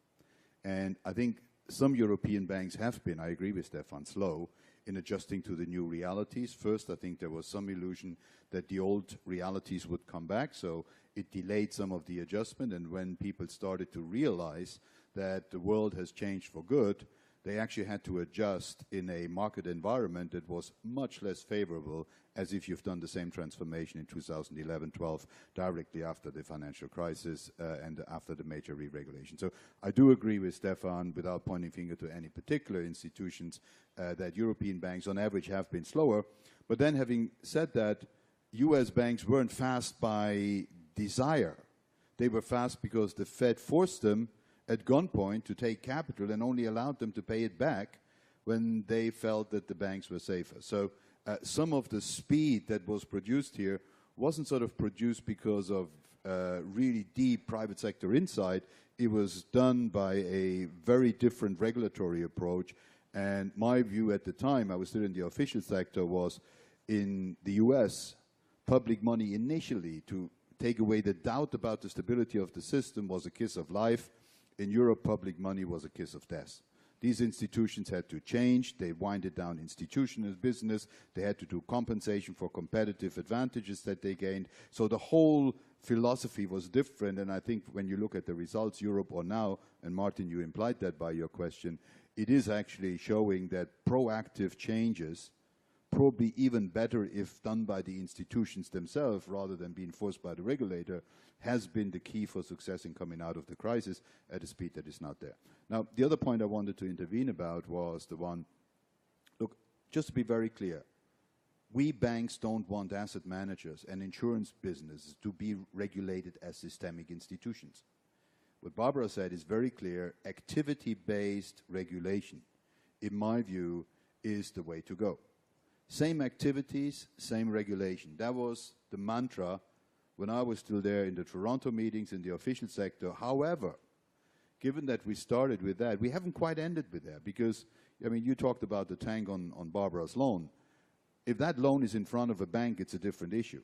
And I think some European banks have been, I agree with Stefan, slow in adjusting to the new realities. First, I think there was some illusion that the old realities would come back, so it delayed some of the adjustment. And when people started to realize that the world has changed for good, they actually had to adjust in a market environment that was much less favorable, as if you've done the same transformation in 2011-12, directly after the financial crisis and after the major re-regulation. So I do agree with Stefan, without pointing finger to any particular institutions, that European banks on average have been slower. But then having said that, US banks weren't fast by desire. They were fast because the Fed forced them at gunpoint to take capital and only allowed them to pay it back when they felt that the banks were safer. So some of the speed that was produced here wasn't sort of produced because of really deep private sector insight. It was done by a very different regulatory approach. And my view at the time, I was still in the official sector, was in the US, public money initially to take away the doubt about the stability of the system was a kiss of life. In Europe, public money was a kiss of death. These institutions had to change. They winded down institutional business. They had to do compensation for competitive advantages that they gained. So the whole philosophy was different. And I think when you look at the results, Europe or now, and Martin, you implied that by your question, it is actually showing that proactive changes, probably even better if done by the institutions themselves rather than being forced by the regulator, has been the key for success in coming out of the crisis at a speed that is not there. Now, the other point I wanted to intervene about was the one, look, just to be very clear, we banks don't want asset managers and insurance businesses to be regulated as systemic institutions. What Barbara said is very clear. Activity-based regulation, in my view, is the way to go. Same activities, same regulation. That was the mantra when I was still there in the Toronto meetings in the official sector. However, given that we started with that, we haven't quite ended with that because, I mean, you talked about the tank on Barbara's loan. If that loan is in front of a bank, it's a different issue.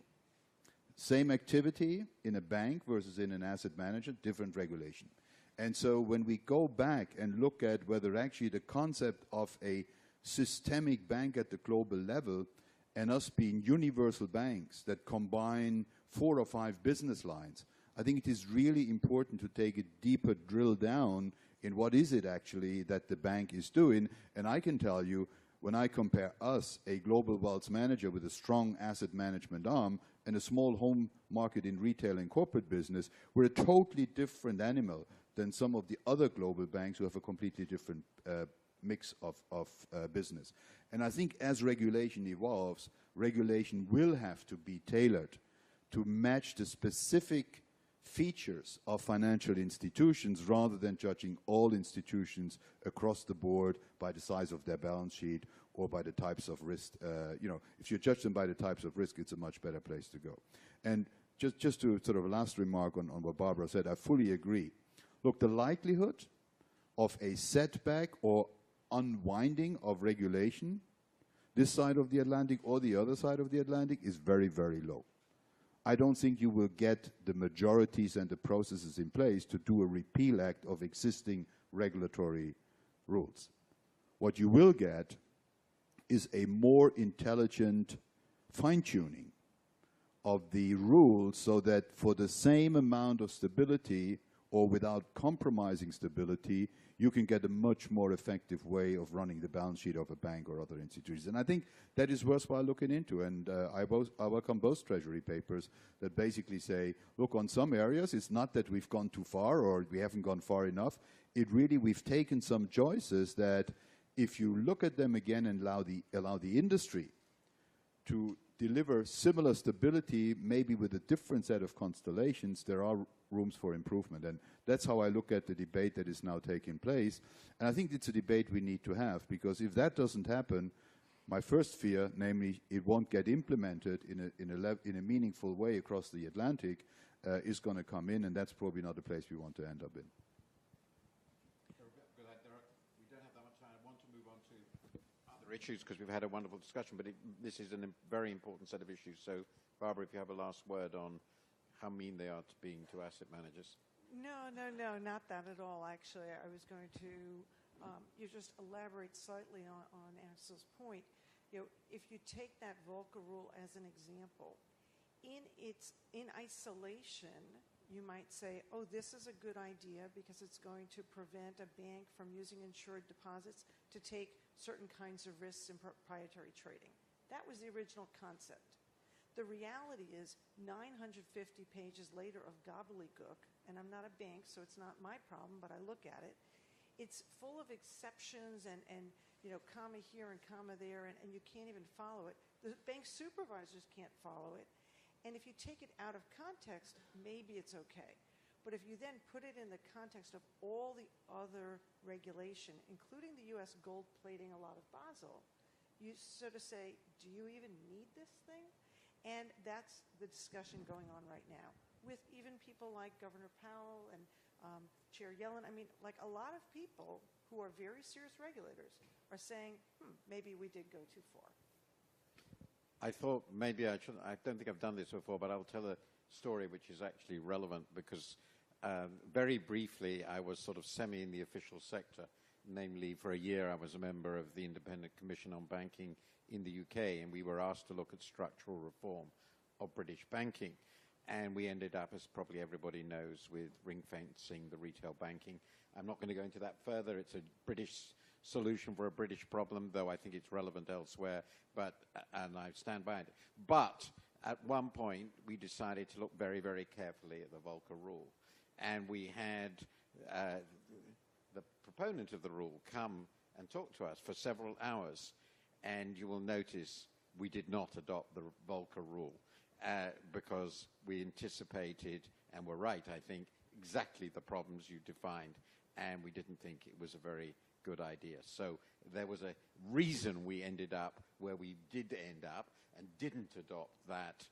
Same activity in a bank versus in an asset manager, different regulation. And so when we go back and look at whether actually the concept of a systemic bank at the global level and us being universal banks that combine 4 or 5 business lines, I think it is really important to take a deeper drill down in what is it actually that the bank is doing. And I can tell you, when I compare us, a global wealth manager with a strong asset management arm, and a small home market in retail and corporate business, we're a totally different animal than some of the other global banks who have a completely different mix of business. And I think as regulation evolves, regulation will have to be tailored to match the specific features of financial institutions rather than judging all institutions across the board by the size of their balance sheet or by the types of risk. You know, if you judge them by the types of risk, it's a much better place to go. And just to sort of a last remark on what Barbara said, I fully agree. Look, the likelihood of a setback or unwinding of regulation, this side of the Atlantic or the other side of the Atlantic, is very, very low. I don't think you will get the majorities and the processes in place to do a repeal act of existing regulatory rules. What you will get is a more intelligent fine-tuning of the rules so that for the same amount of stability or without compromising stability, you can get a much more effective way of running the balance sheet of a bank or other institutions. And I think that is worthwhile looking into. And I welcome both Treasury papers that basically say, look, on some areas, it's not that we've gone too far or we haven't gone far enough. It really, we've taken some choices that if you look at them again and allow the industry to deliver similar stability, maybe with a different set of constellations, there are rooms for improvement. And that's how I look at the debate that is now taking place. And I think it's a debate we need to have, because if that doesn't happen, my first fear, namely it won't get implemented in a meaningful way across the Atlantic, is going to come in, and that's probably not the place we want to end up in. We don't have that much time. I want to move on to other issues because we've had a wonderful discussion, but this is a very important set of issues. So, Barbara, if you have a last word on how mean they are to asset managers. No, not that at all. Actually, I was going to you just elaborate slightly on Axel's point. You know, if you take that Volcker rule as an example, in isolation, you might say, oh, this is a good idea because it's going to prevent a bank from using insured deposits to take certain kinds of risks in proprietary trading. That was the original concept. The reality is 950 pages later of gobbledygook, and I'm not a bank, so it's not my problem, but I look at it. It's full of exceptions and you know, comma here and comma there, and you can't even follow it. The bank supervisors can't follow it. And if you take it out of context, maybe it's okay. But if you then put it in the context of all the other regulation, including the U.S. gold plating a lot of Basel, you sort of say, do you even need this thing? And that's the discussion going on right now with even people like Governor Powell and Chair Yellen. I mean, like a lot of people who are very serious regulators are saying, maybe we did go too far. I thought maybe I should. I don't think I've done this before, but I'll tell a story which is actually relevant because very briefly I was sort of semi in the official sector. Namely, for a year I was a member of the Independent Commission on Banking in the UK, and we were asked to look at structural reform of British banking. And we ended up, as probably everybody knows, with ring-fencing the retail banking. I'm not going to go into that further. It's a British solution for a British problem, though I think it's relevant elsewhere, and I stand by it. But at one point, we decided to look very, very carefully at the Volcker rule. And we had the proponent of the rule come and talk to us for several hours. And you will notice we did not adopt the Volcker rule because we anticipated, and were right, I think, exactly the problems you defined, and we didn't think it was a very good idea. So there was a reason we ended up where we did end up and didn't adopt that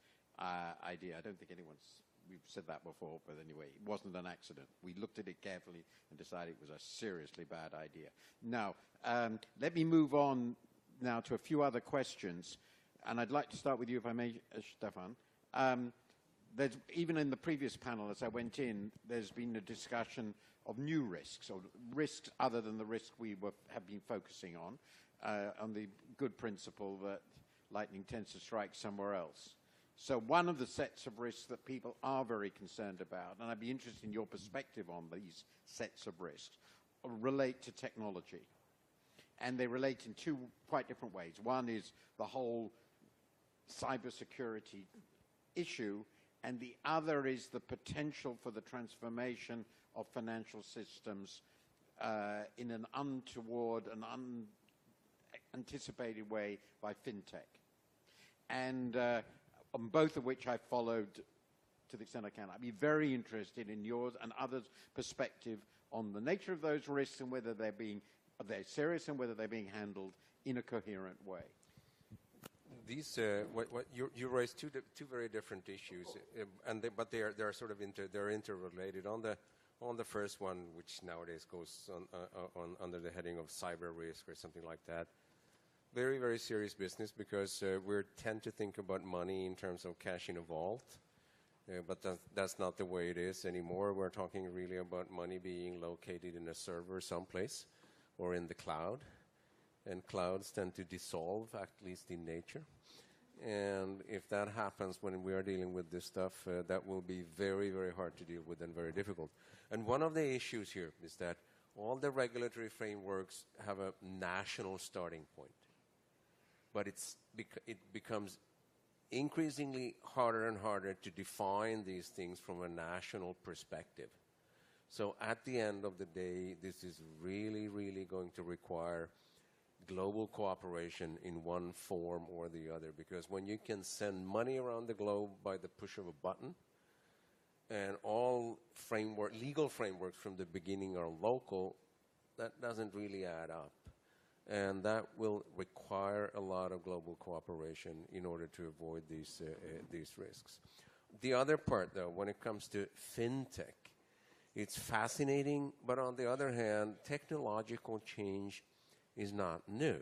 idea. I don't think we've said that before, but anyway, it wasn't an accident. We looked at it carefully and decided it was a seriously bad idea. Now, let me move on now to a few other questions, and I'd like to start with you, if I may, Stefan. There's, even in the previous panel, as I went in, there's been a discussion of new risks, or risks other than the risk we have been focusing on the good principle that lightning tends to strike somewhere else. So one of the sets of risks that people are very concerned about, and I'd be interested in your perspective on these sets of risks, relate to technology. And they relate in two quite different ways. One is the whole cybersecurity issue, and the other is the potential for the transformation of financial systems in an untoward and unanticipated way by fintech. And on both of which I followed to the extent I can. I'd be very interested in yours and others' perspective on the nature of those risks and whether they're serious and whether they're being handled in a coherent way. These, you raised two very different issues, but they're sort of they're interrelated. On the first one, which nowadays goes on under the heading of cyber risk or something like that, very, very serious business because we tend to think about money in terms of cash in a vault, but that's not the way it is anymore. We're talking really about money being located in a server someplace or in the cloud. And clouds tend to dissolve, at least in nature. And if that happens when we are dealing with this stuff, that will be very, very hard to deal with and very difficult. And one of the issues here is that all the regulatory frameworks have a national starting point. But it becomes increasingly harder and harder to define these things from a national perspective. So at the end of the day, this is really, really going to require global cooperation in one form or the other, because when you can send money around the globe by the push of a button, and all legal frameworks from the beginning are local, that doesn't really add up. And that will require a lot of global cooperation in order to avoid these risks. The other part, though, when it comes to fintech, it's fascinating, but on the other hand, technological change is not new.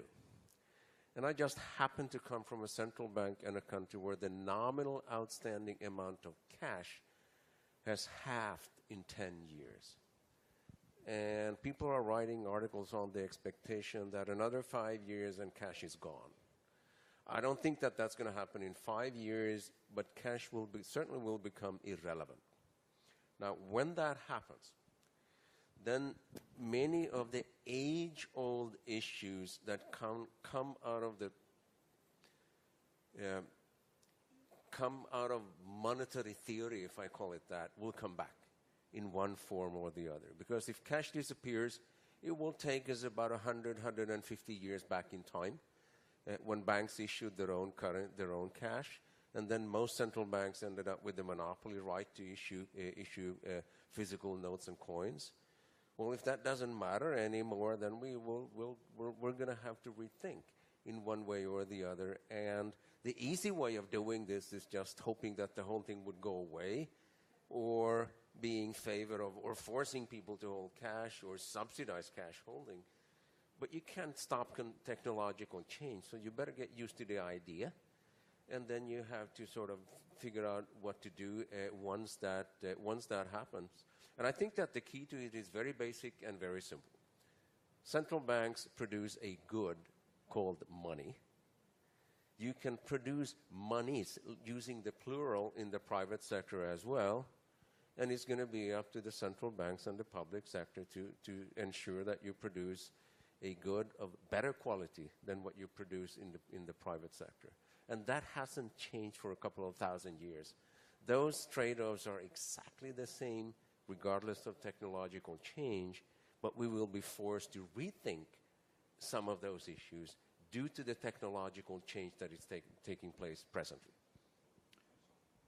And I just happen to come from a central bank in a country where the nominal outstanding amount of cash has halved in 10 years. And people are writing articles on the expectation that another 5 years and cash is gone. I don't think that that's going to happen in 5 years, but cash certainly will become irrelevant. Now, when that happens, then many of the age-old issues that come out of monetary theory, if I call it that, will come back in one form or the other. Because if cash disappears, it will take us about 150 years back in time when banks issued their own cash. and then most central banks ended up with the monopoly right to issue physical notes and coins. Well, if that doesn't matter anymore, then we're going to have to rethink in one way or the other. And the easy way of doing this is just hoping that the whole thing would go away, or being in favor of or forcing people to hold cash or subsidize cash holding. But you can't stop technological change, so you better get used to the idea, and then you have to sort of figure out what to do once that happens. And I think that the key to it is very basic and very simple. Central banks produce a good called money. You can produce monies using the plural in the private sector as well, and it's going to be up to the central banks and the public sector to ensure that you produce a good of better quality than what you produce in the private sector. And that hasn't changed for a couple of thousand years. Those trade-offs are exactly the same regardless of technological change, but we will be forced to rethink some of those issues due to the technological change that is taking place presently.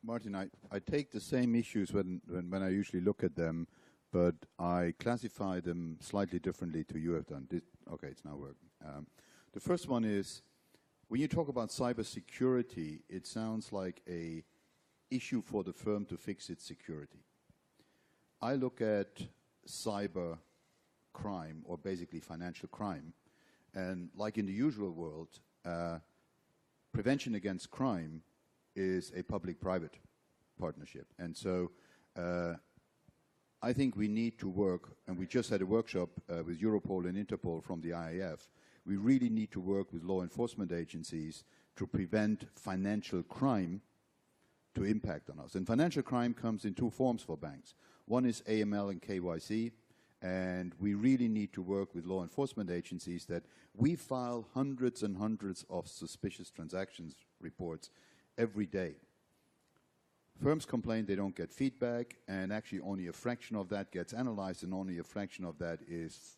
Martin, I take the same issues when I usually look at them, but I classify them slightly differently to you have done. Okay, it's now working. The first one is, when you talk about cybersecurity, it sounds like an issue for the firm to fix its security. I look at cyber crime, or basically financial crime, and like in the usual world, prevention against crime is a public-private partnership. And so I think we need to work, and we just had a workshop with Europol and Interpol from the IAF. We really need to work with law enforcement agencies to prevent financial crime to impact on us. And financial crime comes in two forms for banks. One is AML and KYC, and we really need to work with law enforcement agencies that we file hundreds and hundreds of suspicious transactions reports every day. Firms complain they don't get feedback, and actually only a fraction of that gets analyzed, and only a fraction of that is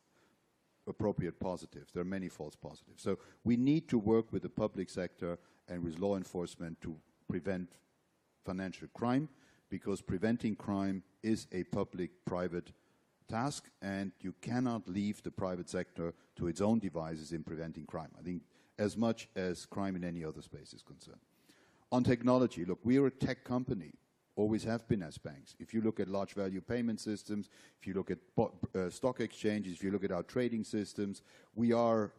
appropriate positives. There are many false positives. So we need to work with the public sector and with law enforcement to prevent financial crime, because preventing crime is a public-private task, and you cannot leave the private sector to its own devices in preventing crime. I think as much as crime in any other space is concerned. On technology, look, we are a tech company, always have been as banks. If you look at large value payment systems, if you look at stock exchanges, if you look at our trading systems, we are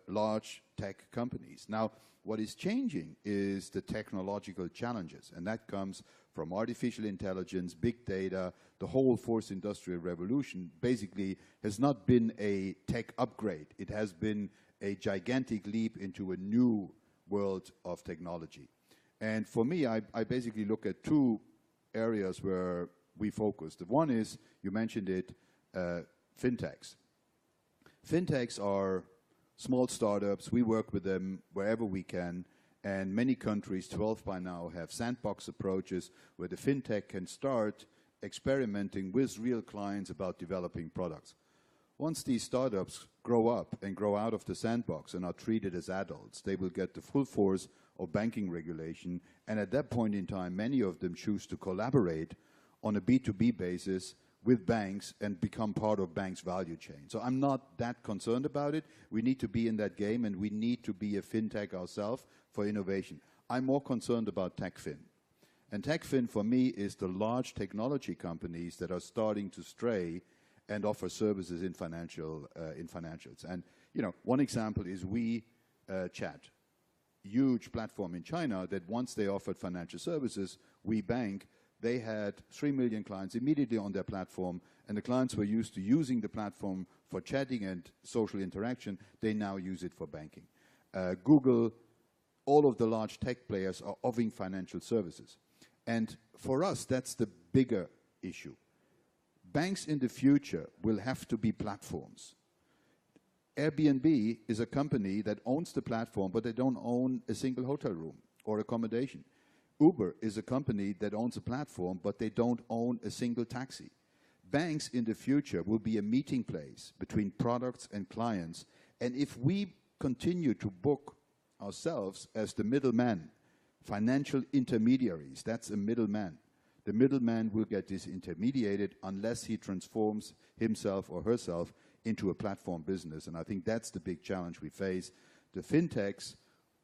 large tech companies. Now, what is changing is the technological challenges, and that comes from artificial intelligence, big data. The whole fourth industrial revolution basically has not been a tech upgrade. It has been a gigantic leap into a new world of technology. And for me, I basically look at two areas where we focus. The one is, you mentioned it, fintechs. Fintechs are small startups. We work with them wherever we can. And many countries, 12 by now, have sandbox approaches where the fintech can start experimenting with real clients about developing products. Once these startups grow up and grow out of the sandbox and are treated as adults, they will get the full force of banking regulation. And at that point in time, many of them choose to collaborate on a B2B basis with banks and become part of banks' value chain. So I'm not that concerned about it. We need to be in that game, and we need to be a fintech ourselves for innovation. I'm more concerned about TechFin. And TechFin, for me, is the large technology companies that are starting to stray and offer services in financials. And one example is WeChat, huge platform in China that once they offered financial services, WeBank, they had 3 million clients immediately on their platform, and the clients were used to using the platform for chatting and social interaction. They now use it for banking. Google, all of the large tech players are offering financial services. And for us, that's the bigger issue. Banks in the future will have to be platforms. Airbnb is a company that owns the platform, but they don't own a single hotel room or accommodation. Uber is a company that owns a platform, but they don't own a single taxi. Banks in the future will be a meeting place between products and clients. And if we continue to book ourselves as the middleman financial intermediaries. That's a middleman. The middleman will get disintermediated unless he transforms himself or herself into a platform business. And I think that's the big challenge we face. The fintechs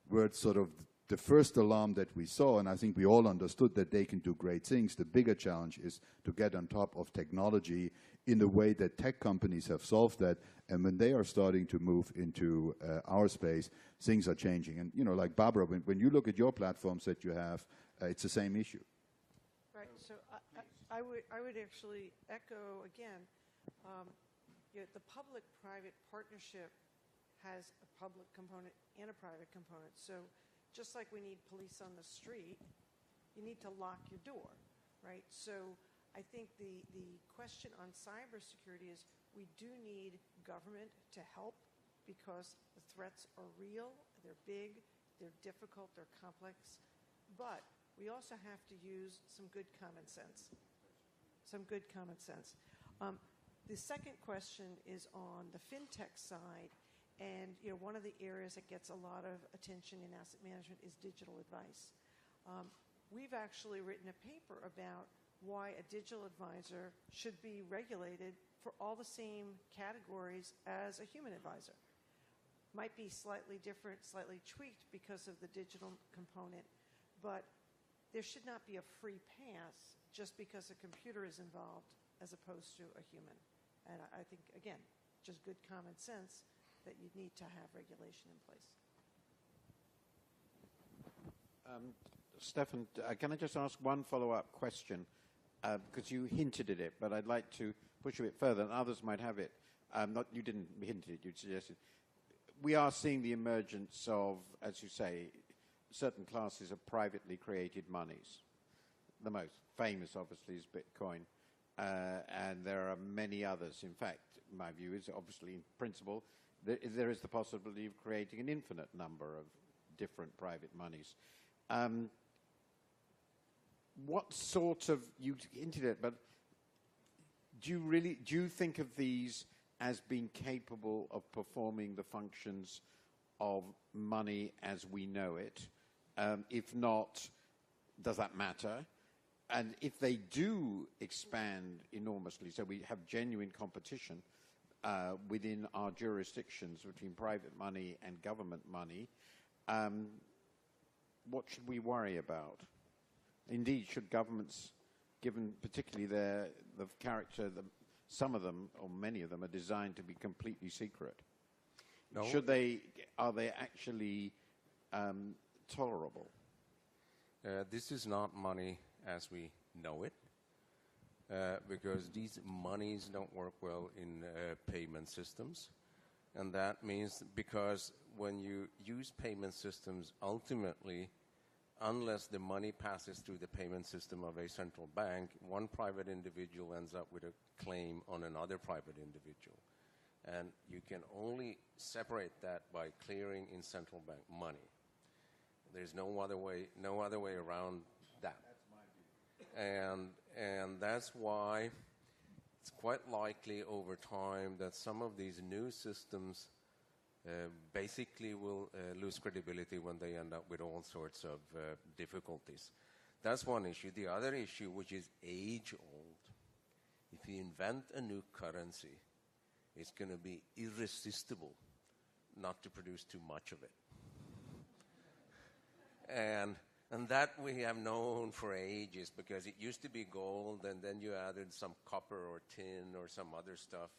were sort of the first alarm that we saw, and I think we all understood that they can do great things. The bigger challenge is to get on top of technology in the way that tech companies have solved that. And when they are starting to move into our space, things are changing. And, you know, like Barbara, when you look at your platforms that you have, it's the same issue. Right. So I would actually echo again, the public-private partnership has a public component and a private component. So just like we need police on the street, you need to lock your door, right? So I think the question on cybersecurity is we do need government to help because the threats are real, they're big, they're difficult, they're complex, but we also have to use some good common sense. Some good common sense. The second question is on the fintech side. And one of the areas that gets a lot of attention in asset management is digital advice. We've actually written a paper about why a digital advisor should be regulated for all the same categories as a human advisor. Might be slightly different, slightly tweaked because of the digital component, but there should not be a free pass just because a computer is involved as opposed to a human. And I think, again, just good common sense that you need to have regulation in place. Stefan, can I just ask one follow-up question? Because you hinted at it, but I'd like to push a bit further, and others might have it. You didn't hint at it, you suggested. We are seeing the emergence of, as you say, certain classes of privately created monies. The most famous, obviously, is Bitcoin, and there are many others. In fact, my view is, obviously, in principle, there is the possibility of creating an infinite number of different private monies. What sort of, you hinted at, but do you think of these as being capable of performing the functions of money as we know it? If not, does that matter? And if they do expand enormously, so we have genuine competition within our jurisdictions between private money and government money, what should we worry about? Indeed, should governments, given particularly the character that some of them, or many of them, are designed to be completely secret? No. Are they actually tolerable? This is not money as we know it. Because these monies don't work well in payment systems. And that means because when you use payment systems, ultimately, unless the money passes through the payment system of a central bank, one private individual ends up with a claim on another private individual. And you can only separate that by clearing in central bank money. There's no other way around that. And that's why it's quite likely over time that some of these new systems basically will lose credibility when they end up with all sorts of difficulties. That's one issue. The other issue, which is age-old, if you invent a new currency, it's going to be irresistible not to produce too much of it. And that we have known for ages, because it used to be gold, and then you added some copper or tin or some other stuff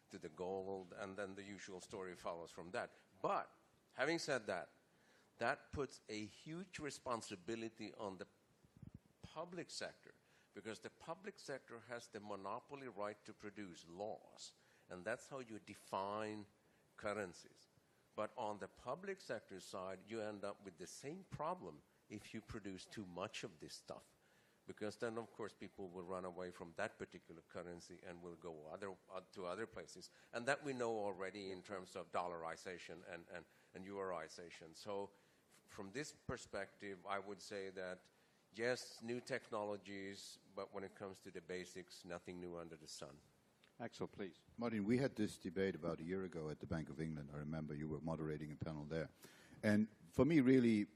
to the gold, and then the usual story follows from that. But having said that, that puts a huge responsibility on the public sector, because the public sector has the monopoly right to produce laws, and that's how you define currencies. But on the public sector side, you end up with the same problem if you produce too much of this stuff, because then, of course, people will run away from that particular currency and will go to other places. And that we know already in terms of dollarization and euroization. So from this perspective, I would say that, yes, new technologies, but when it comes to the basics, nothing new under the sun. Axel, please. Martin, we had this debate about a year ago at the Bank of England. I remember you were moderating a panel there. And for me, really,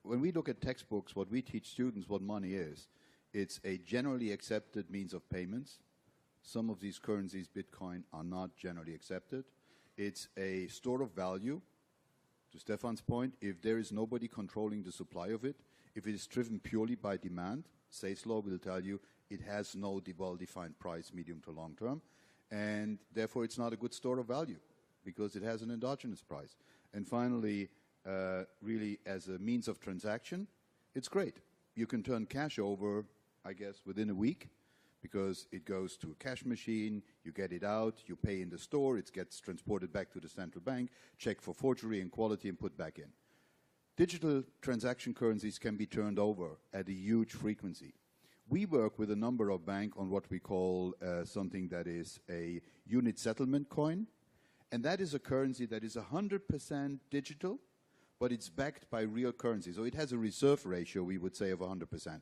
when we look at textbooks, what we teach students what money is, it's a generally accepted means of payments. Some of these currencies, Bitcoin, are not generally accepted. It's a store of value. To Stefan's point, if there is nobody controlling the supply of it, if it is driven purely by demand, Say's law will tell you it has no well-defined price, medium to long term, and therefore it's not a good store of value because it has an endogenous price. And finally, really as a means of transaction, it's great. You can turn cash over, I guess, within a week because it goes to a cash machine, you get it out, you pay in the store, it gets transported back to the central bank, check for forgery and quality and put back in. Digital transaction currencies can be turned over at a huge frequency. We work with a number of banks on what we call something that is a unit settlement coin, and that is a currency that is 100% digital, but it's backed by real currency. So it has a reserve ratio, we would say, of 100%.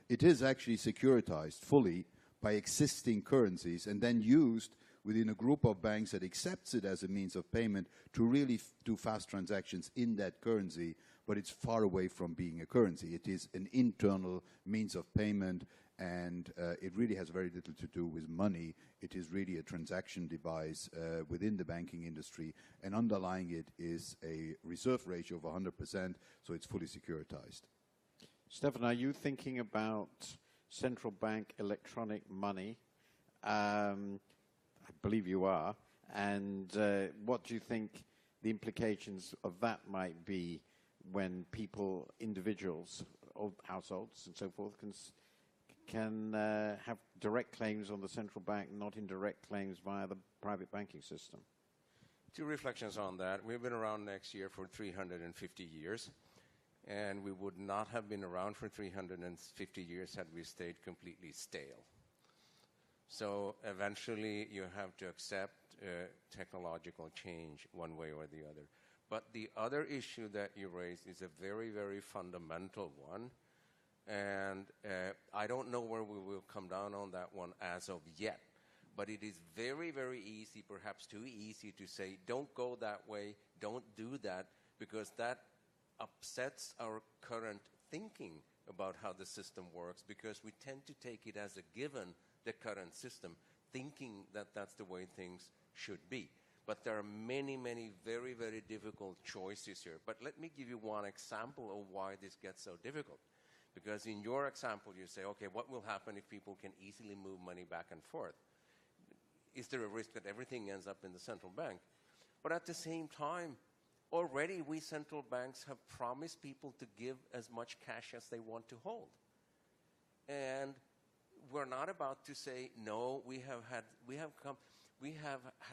It is actually securitized fully by existing currencies and then used within a group of banks that accepts it as a means of payment to really do fast transactions in that currency, but it's far away from being a currency. It is an internal means of payment, and it really has very little to do with money. It is really a transaction device within the banking industry, and underlying it is a reserve ratio of 100%, so it's fully securitized. Stefan, are you thinking about central bank electronic money? I believe you are. And what do you think the implications of that might be when people, individuals, households and so forth, can have direct claims on the central bank, not indirect claims via the private banking system? Two reflections on that. We've been around next year for 350 years. And we would not have been around for 350 years had we stayed completely stale. So eventually you have to accept technological change one way or the other. But the other issue that you raised is a very, very fundamental one. And I don't know where we will come down on that one as of yet. But it is very, very easy, perhaps too easy, to say, don't go that way, don't do that, because that upsets our current thinking about how the system works, because we tend to take it as a given, the current system, thinking that that's the way things should be. But there are many, many very, very difficult choices here. But let me give you one example of why this gets so difficult. Because in your example, you say, okay, what will happen if people can easily move money back and forth? Is there a risk that everything ends up in the central bank? But at the same time, already we central banks have promised people to give as much cash as they want to hold. And we're not about to say, no, we have had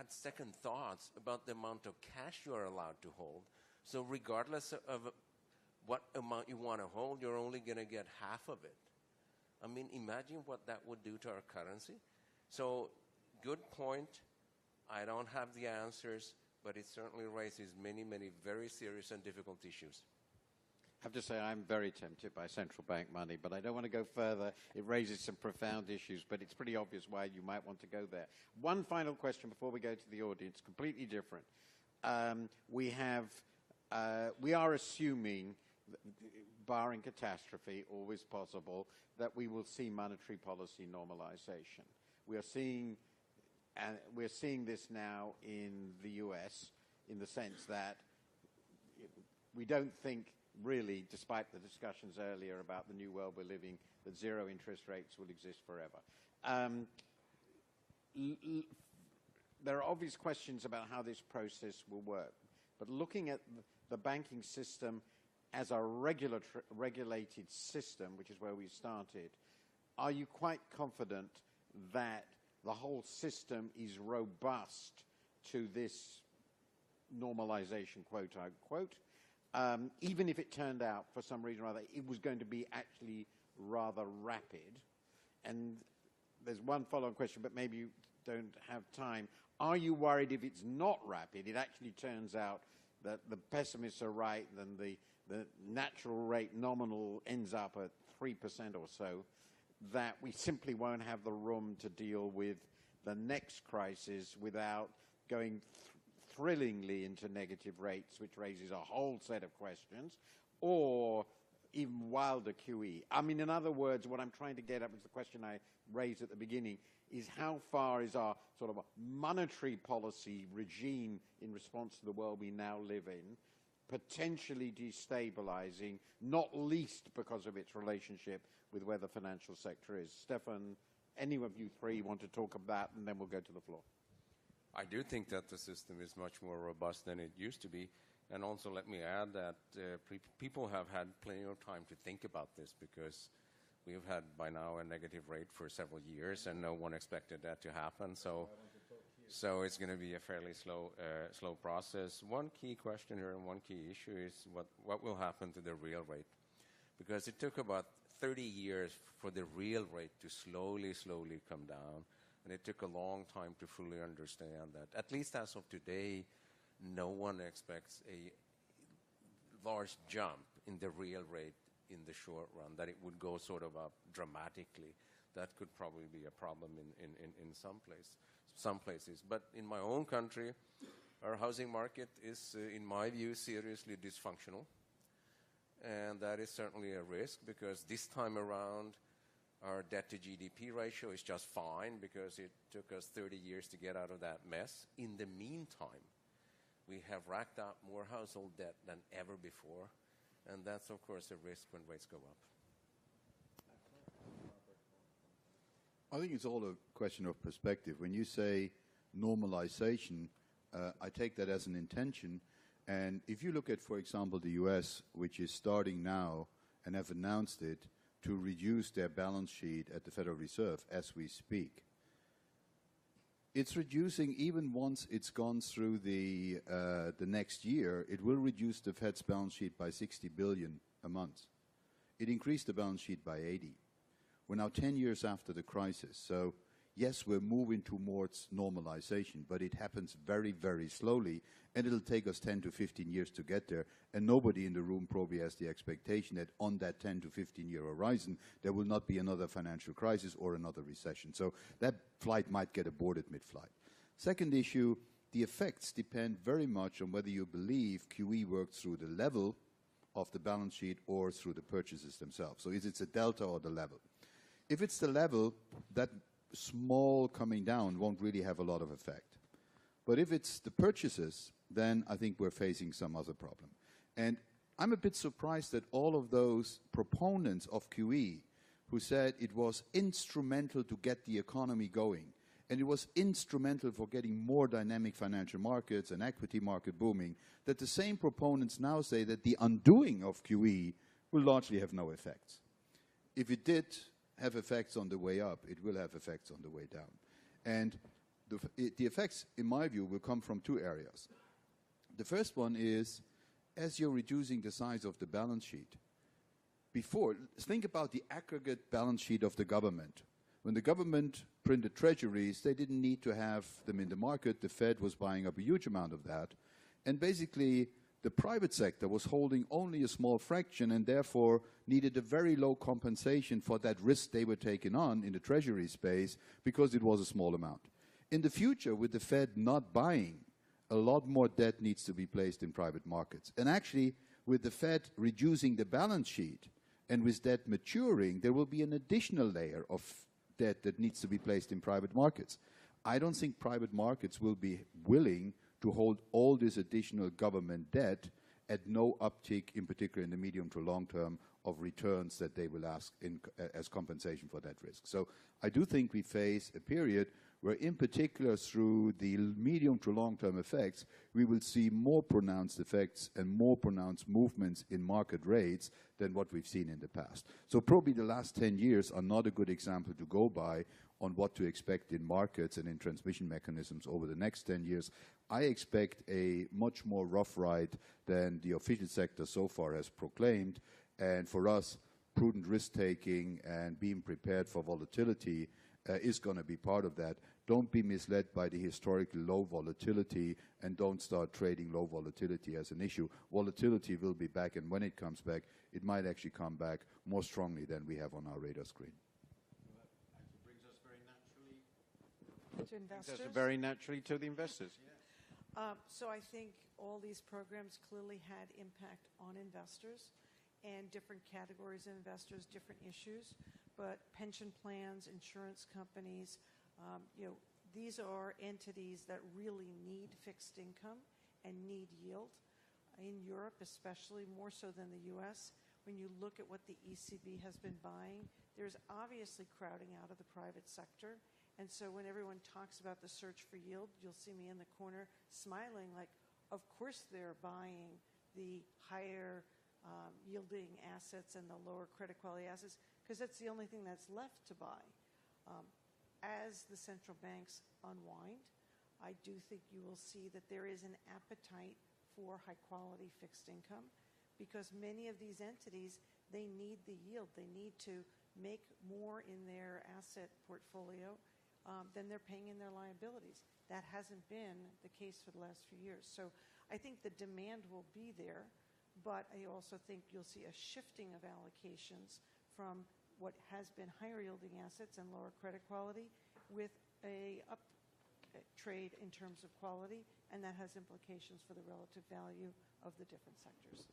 second thoughts about the amount of cash you are allowed to hold. So regardless of what amount you want to hold, you're only going to get half of it. I mean, imagine what that would do to our currency. So, good point. I don't have the answers, but it certainly raises many, many very serious and difficult issues. I have to say I'm very tempted by central bank money, but I don't want to go further. It raises some profound issues, but it's pretty obvious why you might want to go there. One final question before we go to the audience, completely different. We are assuming, barring catastrophe, always possible, that we will see monetary policy normalization. We're seeing this now in the US, in the sense that we don't think really, despite the discussions earlier about the new world we're living, that zero interest rates will exist forever. There are obvious questions about how this process will work, but looking at the banking system as a regulated system, which is where we started, are you quite confident that the whole system is robust to this normalization, quote unquote, even if it turned out for some reason or other it was going to be actually rather rapid? And there's one follow-on question, but maybe you don't have time. Are you worried if it's not rapid, it actually turns out that the pessimists are right, then the natural rate nominal ends up at 3% or so, that we simply won't have the room to deal with the next crisis without going thrillingly into negative rates, which raises a whole set of questions? Or even wilder QE? I mean, in other words, what I'm trying to get at was the question I raised at the beginning, is how far is our sort of a monetary policy regime in response to the world we now live in potentially destabilizing, not least because of its relationship with where the financial sector is. Stefan, any of you three want to talk about, and then we'll go to the floor. I do think that the system is much more robust than it used to be. And also let me add that people have had plenty of time to think about this, because we've had by now a negative rate for several years and no one expected that to happen. So it's going to be a fairly slow process. One key question here and one key issue is what will happen to the real rate? Because it took about 30 years for the real rate to slowly come down. And it took a long time to fully understand that. At least as of today, no one expects a large jump in the real rate in the short run, that it would go sort of up dramatically. That could probably be a problem in some places. But in my own country, our housing market is, in my view, seriously dysfunctional. And that is certainly a risk, because this time around, our debt to GDP ratio is just fine, because it took us 30 years to get out of that mess. In the meantime, we have racked up more household debt than ever before, and that's, of course, a risk when rates go up. I think it's all a question of perspective. When you say normalization, I take that as an intention. And if you look at, for example, the US, which is starting now and have announced it, to reduce their balance sheet at the Federal Reserve as we speak. It's reducing, even once it's gone through the next year, it will reduce the Fed's balance sheet by 60 billion a month. It increased the balance sheet by 80. We're now 10 years after the crisis. So yes, we're moving towards normalization, but it happens very, very slowly, and it'll take us 10 to 15 years to get there. And nobody in the room probably has the expectation that on that 10 to 15-year horizon, there will not be another financial crisis or another recession. So that flight might get aborted mid-flight. Second issue, the effects depend very much on whether you believe QE works through the level of the balance sheet or through the purchases themselves. So is it a delta or the level? If it's the level, that small coming down won't really have a lot of effect. But if it's the purchases, then I think we're facing some other problem. And I'm a bit surprised that all of those proponents of QE who said it was instrumental to get the economy going, and it was instrumental for getting more dynamic financial markets and equity market booming, that the same proponents now say that the undoing of QE will largely have no effects. If it did have effects on the way up, it will have effects on the way down. And the effects, in my view, will come from two areas. The first one is, as you're reducing the size of the balance sheet, think about the aggregate balance sheet of the government. When the government printed treasuries, they didn't need to have them in the market. The Fed was buying up a huge amount of that. And basically, the private sector was holding only a small fraction and therefore needed a very low compensation for that risk they were taking on in the treasury space because it was a small amount. In the future, with the Fed not buying, a lot more debt needs to be placed in private markets. And actually, with the Fed reducing the balance sheet and with debt maturing, there will be an additional layer of debt that needs to be placed in private markets. I don't think private markets will be willing to hold all this additional government debt at no uptick, in particular in the medium to long term, of returns that they will ask as compensation for that risk. So I do think we face a period where, in particular through the medium to long term effects, we will see more pronounced effects and more pronounced movements in market rates than what we've seen in the past. So probably the last 10 years are not a good example to go by on what to expect in markets and in transmission mechanisms over the next 10 years. I expect a much more rough ride than the official sector so far has proclaimed. And for us, prudent risk-taking and being prepared for volatility is going to be part of that. Don't be misled by the historically low volatility, and don't start trading low volatility as an issue. Volatility will be back, and when it comes back, it might actually come back more strongly than we have on our radar screen. Brings us very naturally to investors. Brings us very naturally to the investors. So I think all these programs clearly had impact on investors. and different categories of investors, different issues. But pension plans, insurance companies, these are entities that really need fixed income and need yield. In Europe, especially more so than the U.S., when you look at what the ECB has been buying, there's obviously crowding out of the private sector. And so when everyone talks about the search for yield, you'll see me in the corner smiling like, of course they're buying the higher yielding assets and the lower credit quality assets, because that's the only thing that's left to buy. As the central banks unwind, I do think you will see that there is an appetite for high-quality fixed income, because many of these entities, they need the yield. They need to make more in their asset portfolio than they're paying in their liabilities. That hasn't been the case for the last few years. So I think the demand will be there, but I also think you'll see a shifting of allocations from what has been higher yielding assets and lower credit quality with a up trade in terms of quality, and that has implications for the relative value of the different sectors.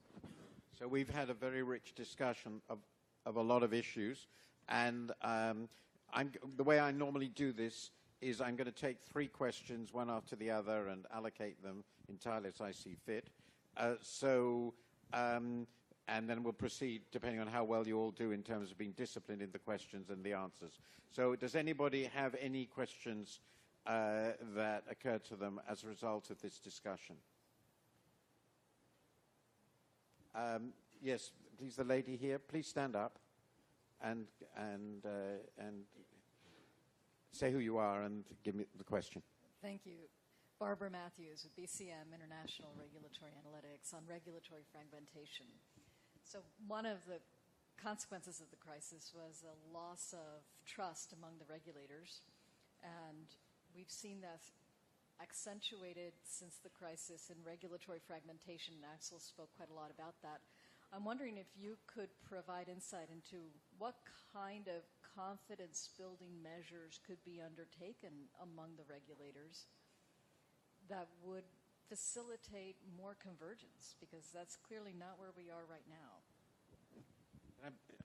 So we've had a very rich discussion of a lot of issues, and the way I normally do this is I'm going to take 3 questions, one after the other, and allocate them entirely as I see fit. And then we'll proceed depending on how well you all do in terms of being disciplined in the questions and the answers. So does anybody have any questions that occurred to them as a result of this discussion? Yes, please, the lady here. Please stand up and say who you are and give me the question. Thank you. Barbara Matthews with BCM International Regulatory Analytics on regulatory fragmentation. So one of the consequences of the crisis was a loss of trust among the regulators, and we've seen that accentuated since the crisis in regulatory fragmentation. Axel spoke quite a lot about that. I'm wondering if you could provide insight into what kind of confidence-building measures could be undertaken among the regulators that would facilitate more convergence, because that's clearly not where we are right now.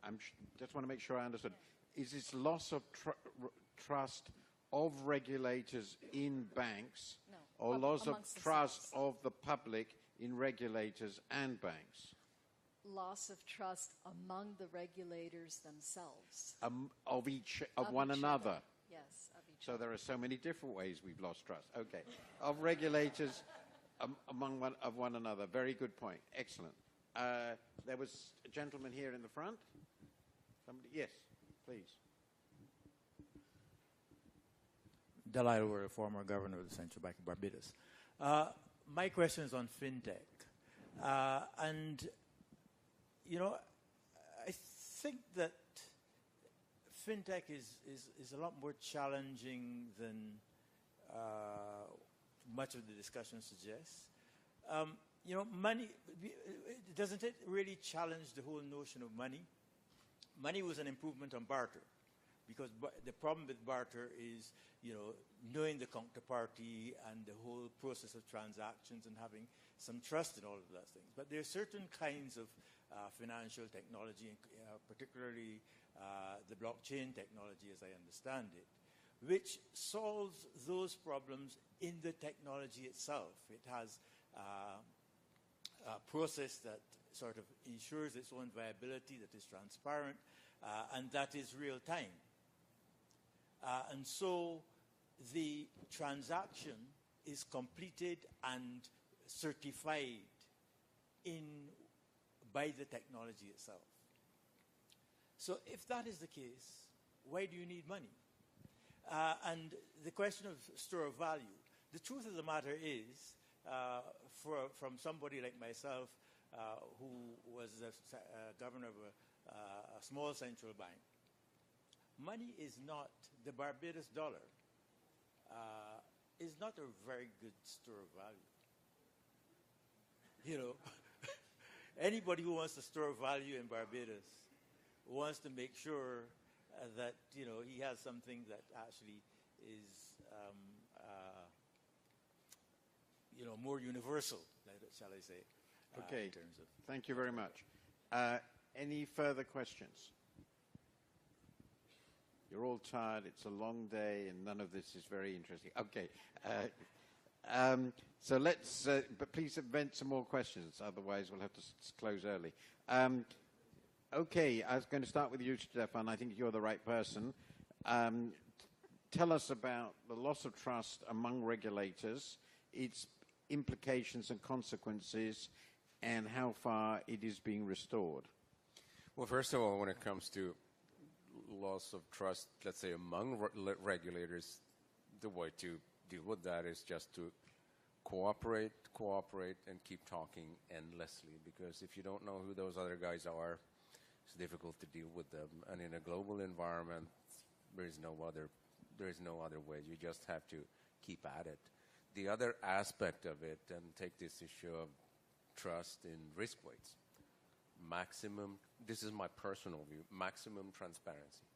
I just want to make sure I understood. Is this loss of trust of regulators in banks, No, or loss of trust themselves. of the public in regulators and banks? Loss of trust among the regulators themselves. Of one each another? other. Yes, of each So other. there are so many different ways we've lost trust. Okay. Of regulators among one another. Very good point. Excellent. There was a gentleman here in the front. Somebody? Yes, please. Galhau, were a former governor of the Central Bank of Barbados. My question is on fintech. And, you know, I think that fintech is a lot more challenging than much of the discussion suggests. You know, money, doesn't it really challenge the whole notion of money? Money was an improvement on barter, because the problem with barter is, you know, knowing the counterparty and the whole process of transactions and having some trust in all of those things. But there are certain kinds of financial technology, particularly the blockchain technology, as I understand it, which solves those problems in the technology itself. It has a process that sort of ensures its own viability, that is transparent, and that is real time. And so the transaction is completed and certified by the technology itself. So if that is the case, why do you need money? And the question of store of value, the truth of the matter is, from somebody like myself, who was a governor of a small central bank, money is not, the Barbados dollar is not a very good store of value. You know, anybody who wants to store value in Barbados wants to make sure that, you know, he has something that actually is, you know, more universal, shall I say. Okay, in terms of thank you very much. Any further questions? You're all tired. It's a long day, and none of this is very interesting. Okay. So let's, but please invent some more questions. Otherwise, we'll have to close early. Okay, I was going to start with you, Stefan. I think you're the right person. Tell us about the loss of trust among regulators, its implications and consequences, and how far it is being restored. Well, first of all, when it comes to loss of trust, let's say among regulators, the way to deal with that is just to cooperate, and keep talking endlessly. Because if you don't know who those other guys are, it's difficult to deal with them. And in a global environment, there is no other way. You just have to keep at it. The other aspect of it, and take this issue of trust in risk weights, maximum, this is my personal view, maximum transparency.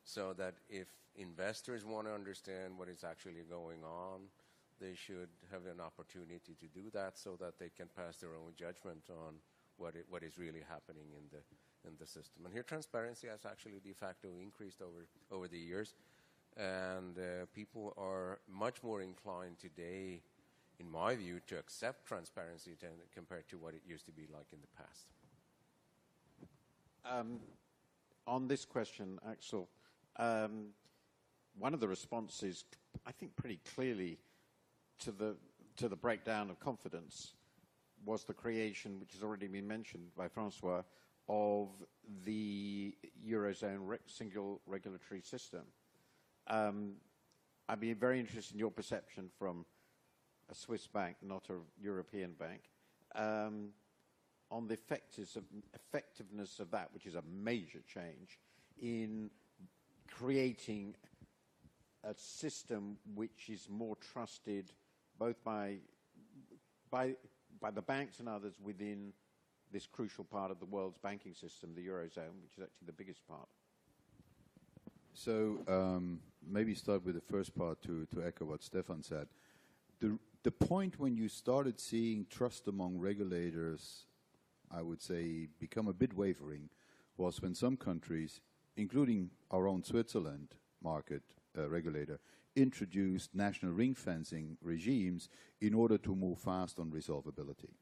So that if investors want to understand what is actually going on, they should have an opportunity to do that so that they can pass their own judgment on what is really happening in the system. And here transparency has actually de facto increased over the years, and people are much more inclined today, in my view, to accept transparency compared to what it used to be like in the past. On this question, Axel, one of the responses, I think pretty clearly, to the breakdown of confidence was the creation, which has already been mentioned by Francois, of the Eurozone single regulatory system. I'd be very interested in your perception from a Swiss bank, not a European bank, on the effectiveness of that, which is a major change, in creating a system which is more trusted both by the banks and others within this crucial part of the world's banking system, the Eurozone, which is actually the biggest part. So maybe start with the first part to echo what Stefan said. The point when you started seeing trust among regulators, I would say, become a bit wavering, was when some countries, including our own Switzerland market regulator, introduced national ring fencing regimes in order to move fast on resolvability.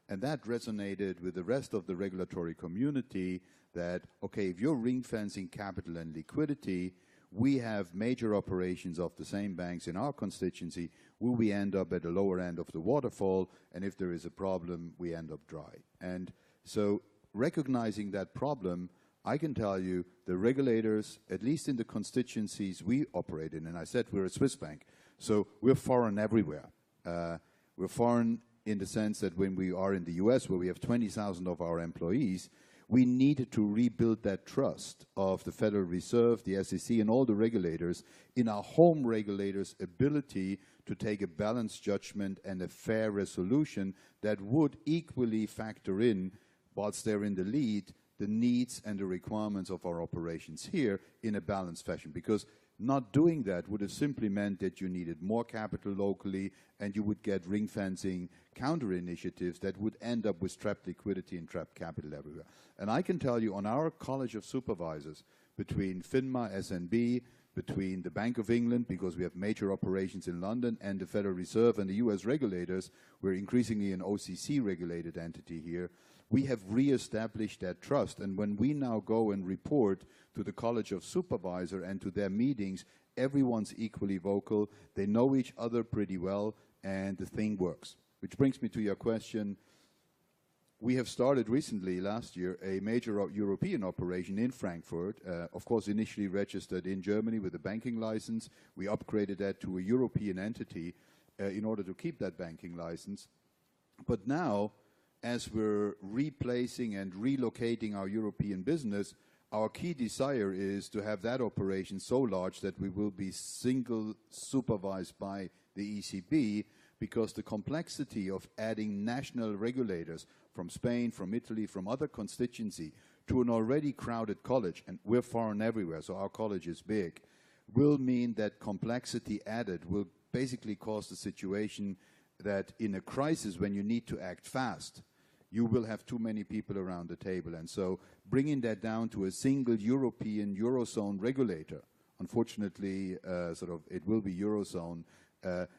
And that resonated with the rest of the regulatory community that, okay, if you're ring fencing capital and liquidity, we have major operations of the same banks in our constituency. Will we end up at the lower end of the waterfall? And if there is a problem, we end up dry. And so recognizing that problem, I can tell you the regulators, at least in the constituencies we operate in, and I said we're a Swiss bank, so we're foreign everywhere. We're foreign in the sense that when we are in the US, where we have 20,000 of our employees, we needed to rebuild that trust of the Federal Reserve, the SEC, and all the regulators in our home regulators' ability to take a balanced judgment and a fair resolution that would equally factor in, whilst they're in the lead, the needs and the requirements of our operations here in a balanced fashion. Because not doing that would have simply meant that you needed more capital locally and you would get ring fencing counter initiatives that would end up with trapped liquidity and trapped capital everywhere. And I can tell you on our College of Supervisors, between FINMA, SNB, between the Bank of England, because we have major operations in London, and the Federal Reserve and the US regulators, we're increasingly an OCC regulated entity here, we have reestablished that trust. And when we now go and report to the College of Supervisor and to their meetings, everyone's equally vocal, they know each other pretty well, and the thing works. Which brings me to your question. We have started recently, last year, a major European operation in Frankfurt, of course initially registered in Germany with a banking license. We upgraded that to a European entity in order to keep that banking license. But now, as we're replacing and relocating our European business, our key desire is to have that operation so large that we will be single supervised by the ECB, because the complexity of adding national regulators from Spain, from Italy, from other constituency to an already crowded college, and we're foreign everywhere, so our college is big, will mean that complexity added will basically cause the situation that in a crisis when you need to act fast, you will have too many people around the table. And so bringing that down to a single European Eurozone regulator, unfortunately, sort of it will be Eurozone,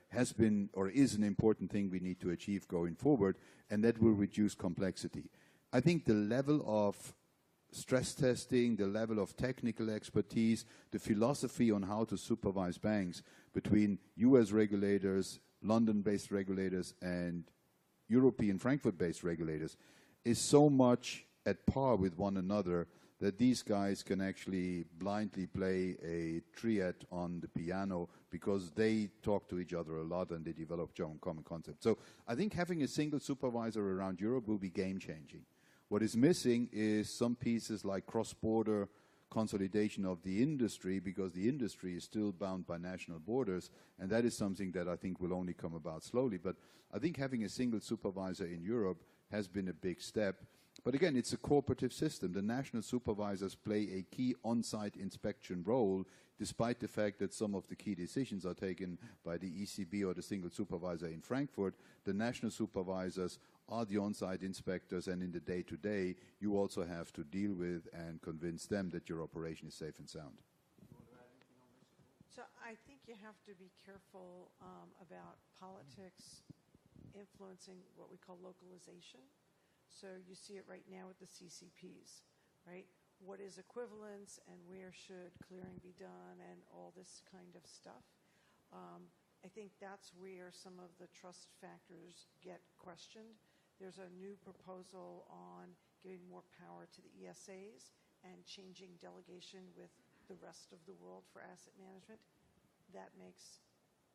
has been or is an important thing we need to achieve going forward, and that will reduce complexity. I think the level of stress testing, the level of technical expertise, the philosophy on how to supervise banks between US regulators, London-based regulators, and European Frankfurt-based regulators is so much at par with one another that these guys can actually blindly play a triad on the piano because they talk to each other a lot and they develop common concepts. So I think having a single supervisor around Europe will be game-changing. What is missing is some pieces like cross-border consolidation of the industry, because the industry is still bound by national borders, and that is something that I think will only come about slowly. But I think having a single supervisor in Europe has been a big step. But again, it's a cooperative system. The national supervisors play a key on-site inspection role, despite the fact that some of the key decisions are taken by the ECB or the single supervisor in Frankfurt. The national supervisors are the on-site inspectors, and in the day-to-day, you also have to deal with and convince them that your operation is safe and sound. So I think you have to be careful about politics influencing what we call localization. So you see it right now with the CCPs, right? What is equivalence and where should clearing be done and all this kind of stuff. I think that's where some of the trust factors get questioned. There's a new proposal on giving more power to the ESAs and changing delegation with the rest of the world for asset management. That makes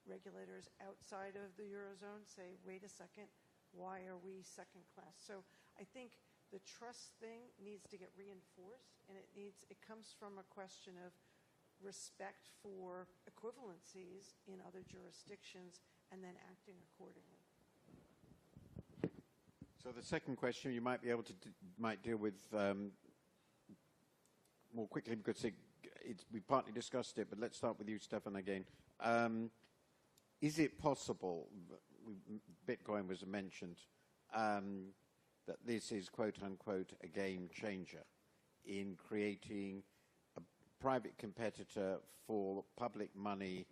regulators outside of the Eurozone say, wait a second, why are we second class? So I think the trust thing needs to get reinforced, and it comes from a question of respect for equivalencies in other jurisdictions and then acting accordingly. So the second question you might be able to might deal with more quickly, because we partly discussed it, but let's start with you, Stefan, again. Is it possible, Bitcoin was mentioned, that this is, quote unquote, a game changer in creating a private competitor for public money,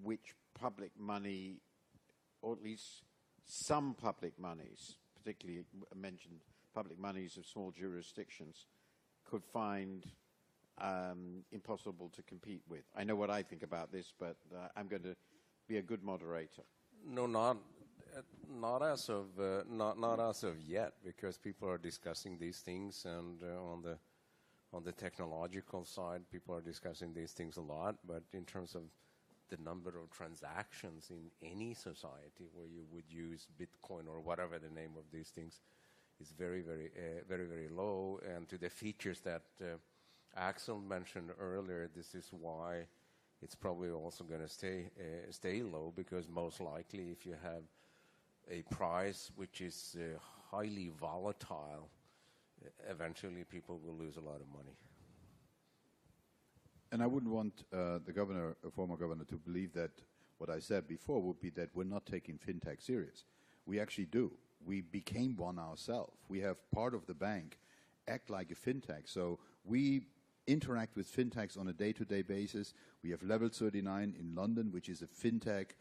which public money, or at least some public monies, particularly mentioned public monies of small jurisdictions, could find impossible to compete with? I know what I think about this, but I'm going to be a good moderator. No, not as of yet, because people are discussing these things, and on the technological side, people are discussing these things a lot. But in terms of the number of transactions in any society where you would use Bitcoin or whatever the name of these things is very, very low. And to the features that Axel mentioned earlier, this is why it's probably also going to stay low, because most likely if you have a price which is highly volatile, eventually people will lose a lot of money. And I wouldn't want the former governor, to believe that what I said before would be that we're not taking fintech serious. We actually do. We became one ourselves. We have part of the bank act like a fintech. So we interact with fintechs on a day-to-day basis. We have Level 39 in London, which is a fintech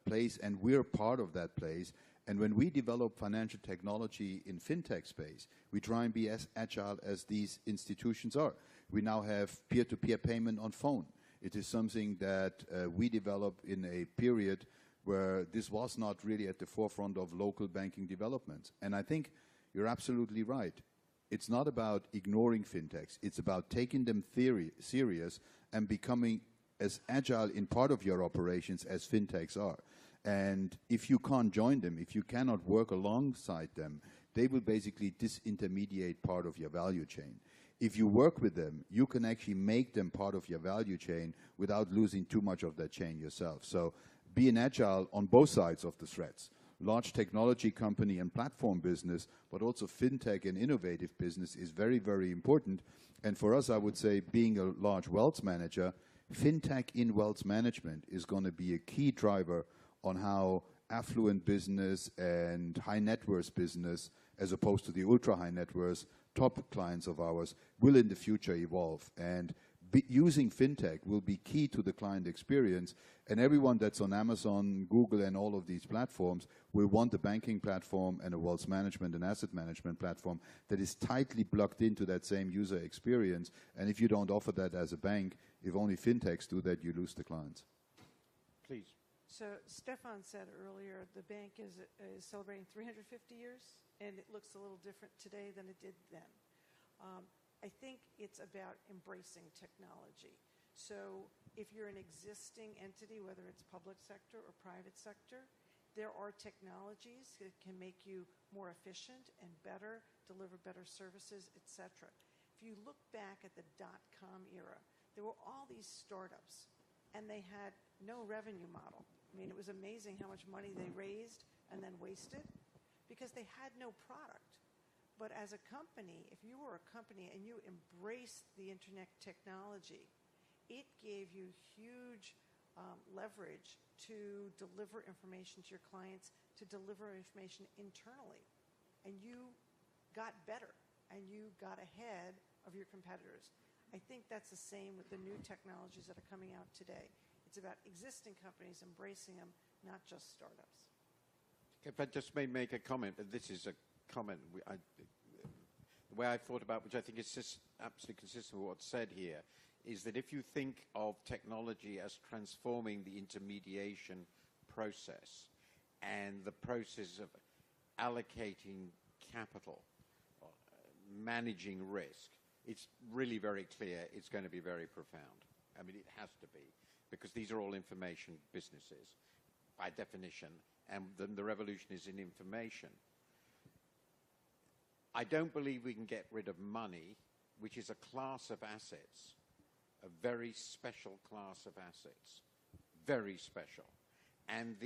place, and we're part of that place. And when we develop financial technology in fintech space, we try and be as agile as these institutions are. We now have peer-to-peer payment on phone. It is something that we developed in a period where this was not really at the forefront of local banking developments. And I think you're absolutely right. It's not about ignoring fintechs. It's about taking them serious and becoming as agile in part of your operations as fintechs are. And if you can't join them, if you cannot work alongside them, they will basically disintermediate part of your value chain. If you work with them, you can actually make them part of your value chain without losing too much of that chain yourself. So being agile on both sides of the threads, large technology company and platform business, but also fintech and innovative business, is very, very important. And for us, I would say, being a large wealth manager, fintech in wealth management is going to be a key driver on how affluent business and high net worth business, as opposed to the ultra high net worth top clients of ours, will in the future evolve. And using fintech will be key to the client experience, and everyone that's on Amazon, Google, and all of these platforms will want a banking platform and a wealth management and asset management platform that is tightly plugged into that same user experience. And if you don't offer that as a bank, if only fintechs do that, you lose the clients. Please. So Stefan said earlier the bank is celebrating 350 years, and it looks a little different today than it did then. I think it's about embracing technology. So if you're an existing entity, whether it's public sector or private sector, there are technologies that can make you more efficient and better, deliver better services, etc. If you look back at the dot-com era, there were all these startups, and they had no revenue model. I mean, it was amazing how much money they raised and then wasted because they had no product. But as a company, if you were a company and you embraced the internet technology, it gave you huge leverage to deliver information to your clients, to deliver information internally. And you got better, and you got ahead of your competitors. I think that's the same with the new technologies that are coming out today. It's about existing companies embracing them, not just startups. If I just may make a comment, this is a comment, the way I thought about, which I think is just absolutely consistent with what's said here, is that if you think of technology as transforming the intermediation process and the process of allocating capital, managing risk, it's really very clear it's going to be very profound. I mean, it has to be, because these are all information businesses by definition, and the revolution is in information. I don't believe we can get rid of money, which is a class of assets, a very special class of assets, very special. And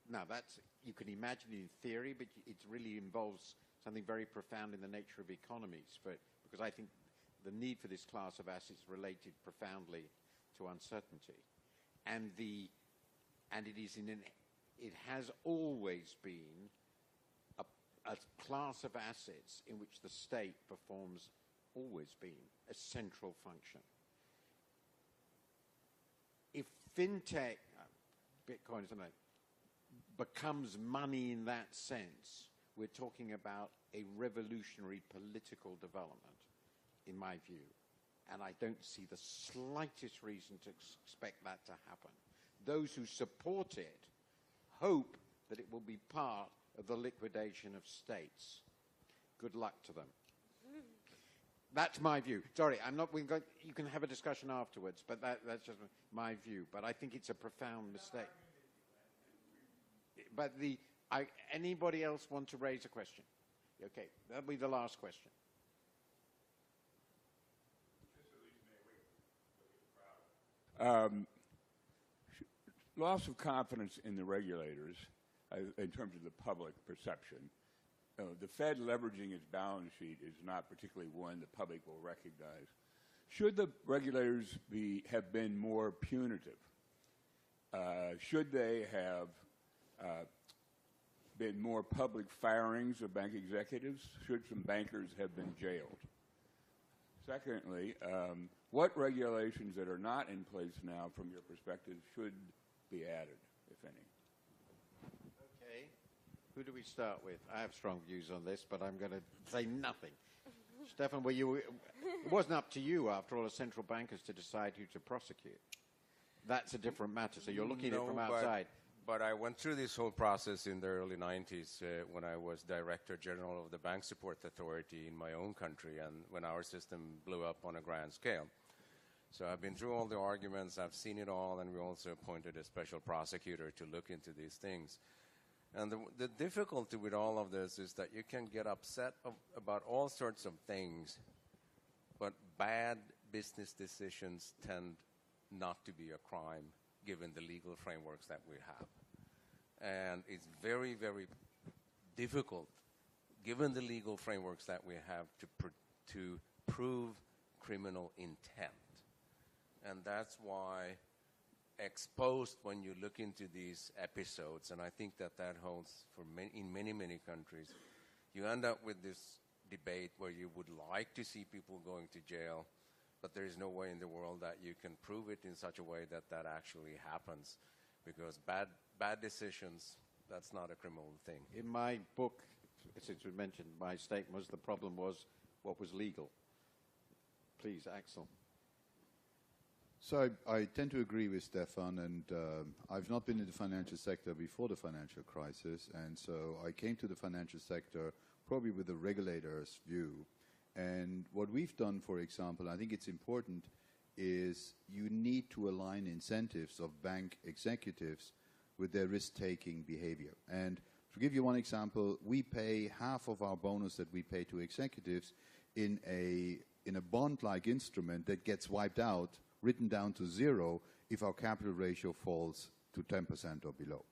now that's, you can imagine in theory, but it really involves something very profound in the nature of economies, because I think the need for this class of assets related profoundly to uncertainty. And it has always been a class of assets in which the state performs, always been, a central function. If fintech, Bitcoin or something, becomes money in that sense, we're talking about a revolutionary political development, in my view. And I don't see the slightest reason to expect that to happen. Those who support it hope that it will be part of the liquidation of states. Good luck to them. That's my view. Sorry, I'm not. You can have a discussion afterwards, but that's just my view. But I think it's a profound mistake. But anybody else want to raise a question? Okay, that'll be the last question. Loss of confidence in the regulators in terms of the public perception. The Fed leveraging its balance sheet is not particularly one the public will recognize. Should the regulators have been more punitive? Should they have been more public firings of bank executives? Should some bankers have been jailed? Secondly, what regulations that are not in place now, from your perspective, should be added, if any? Okay. Who do we start with? I have strong views on this, but I'm going to say nothing. Stefan, it wasn't up to you, after all, as central bankers, to decide who to prosecute. That's a different matter, so you're looking at it from outside. But I went through this whole process in the early 90s when I was Director General of the Bank Support Authority in my own country, and when our system blew up on a grand scale. So I've been through all the arguments, I've seen it all, and we also appointed a special prosecutor to look into these things. And the difficulty with all of this is that you can get upset about all sorts of things, but bad business decisions tend not to be a crime given the legal frameworks that we have. And it's very, very difficult, given the legal frameworks that we have, to prove criminal intent. And that's why exposed when you look into these episodes, and I think that holds for in many, many countries. You end up with this debate where you would like to see people going to jail, but there is no way in the world that you can prove it in such a way that that actually happens, because bad decisions, that's not a criminal thing. In my book, since we mentioned, my statement was the problem was what was legal. Please, Axel. So I tend to agree with Stefan, and I've not been in the financial sector before the financial crisis, and so I came to the financial sector probably with the regulator's view. And what we've done, for example, I think it's important, is you need to align incentives of bank executives with their risk-taking behavior. And to give you one example, we pay half of our bonus that we pay to executives in a bond-like instrument that gets wiped out, written down to zero, if our capital ratio falls to 10% or below.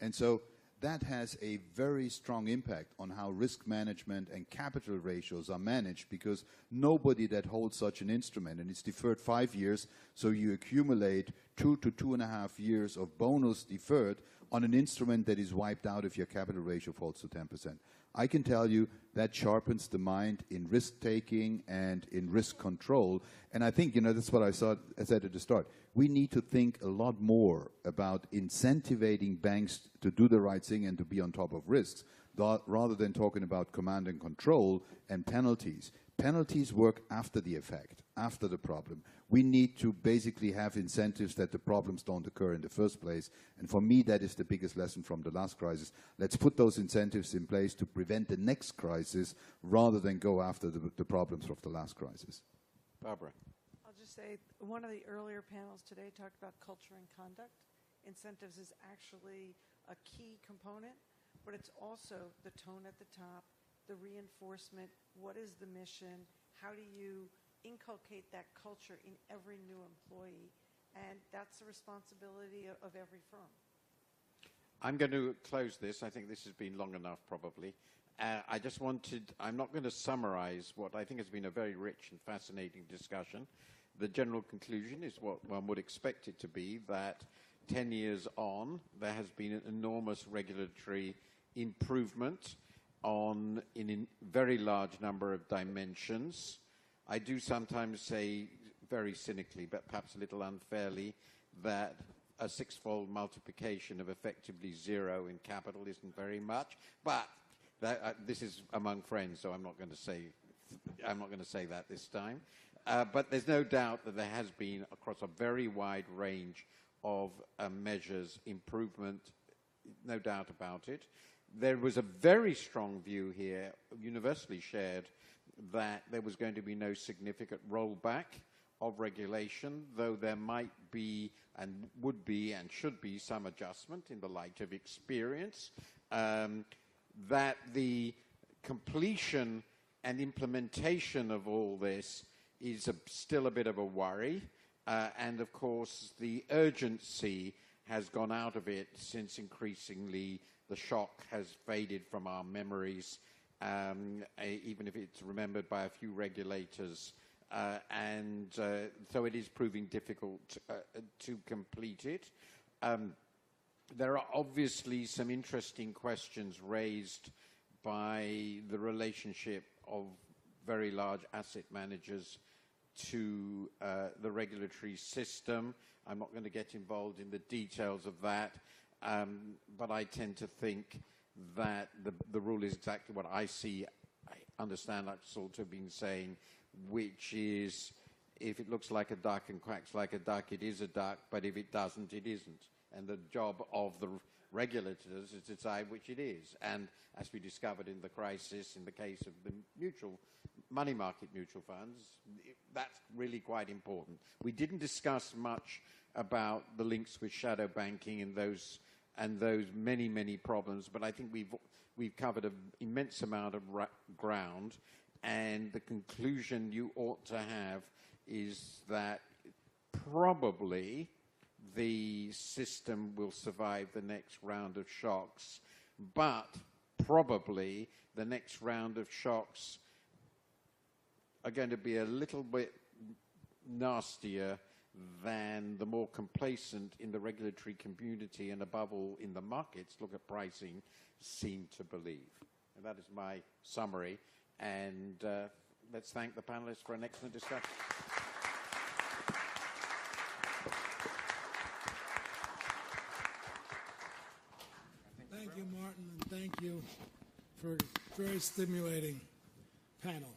And so that has a very strong impact on how risk management and capital ratios are managed, because nobody that holds such an instrument, and it's deferred 5 years, so you accumulate 2 to 2.5 years of bonus deferred on an instrument that is wiped out if your capital ratio falls to 10%. I can tell you that sharpens the mind in risk-taking and in risk control. And I think, that's what I said at the start. We need to think a lot more about incentivizing banks to do the right thing and to be on top of risks, rather than talking about command and control and penalties. Penalties work after the effect, after the problem. We need to basically have incentives that the problems don't occur in the first place. And for me, that is the biggest lesson from the last crisis. Let's put those incentives in place to prevent the next crisis, rather than go after the problems of the last crisis. Barbara. I'll just say, one of the earlier panels today talked about culture and conduct. Incentives is actually a key component, but it's also the tone at the top, the reinforcement, what is the mission, how do you inculcate that culture in every new employee, and that's the responsibility of every firm. I'm going to close this. I think this has been long enough, probably. I'm not going to summarize what I think has been a very rich and fascinating discussion. The general conclusion is what one would expect it to be, that 10 years on, there has been an enormous regulatory improvement in a very large number of dimensions. I do sometimes say, very cynically, but perhaps a little unfairly, that a six-fold multiplication of effectively zero in capital isn't very much. But this is among friends, so I'm not going to say that this time. But there's no doubt that there has been, across a very wide range of measures, improvement, no doubt about it. There was a very strong view here, universally shared, that there was going to be no significant rollback of regulation, though there might be and would be and should be some adjustment in the light of experience, that the completion and implementation of all this is still a bit of a worry, and of course the urgency has gone out of it since increasingly the shock has faded from our memories, even if it's remembered by a few regulators. So it is proving difficult to complete it. There are obviously some interesting questions raised by the relationship of very large asset managers to the regulatory system. I'm not going to get involved in the details of that, but I tend to think that the rule is exactly what I see. I understand Axel to have been saying, which is, if it looks like a duck and quacks like a duck, it is a duck, but if it doesn't, it isn't. And the job of the regulators is to decide which it is. And as we discovered in the crisis, in the case of the money market mutual funds, that's really quite important. We didn't discuss much about the links with shadow banking and those many, many problems, but I think we've covered an immense amount of ground, and the conclusion you ought to have is that probably the system will survive the next round of shocks, but probably the next round of shocks are going to be a little bit nastier than the more complacent in the regulatory community and above all in the markets look at pricing seem to believe. And that is my summary. And let's thank the panelists for an excellent discussion. Thank you, Martin, and thank you for a very stimulating panel,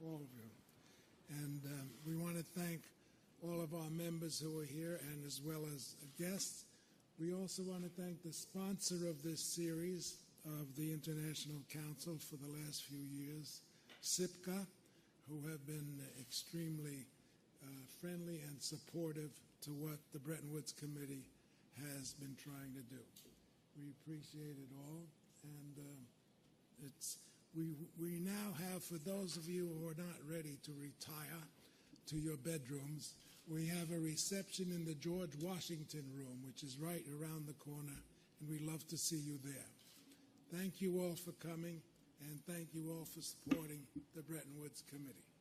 all of you. And we want to thank all of our members who are here, and as well as guests. We also want to thank the sponsor of this series of the International Council for the last few years, SIPCA, who have been extremely friendly and supportive to what the Bretton Woods Committee has been trying to do. We appreciate it all, and we now have, for those of you who are not ready to retire to your bedrooms, we have a reception in the George Washington Room, which is right around the corner, and we'd love to see you there. Thank you all for coming, and thank you all for supporting the Bretton Woods Committee.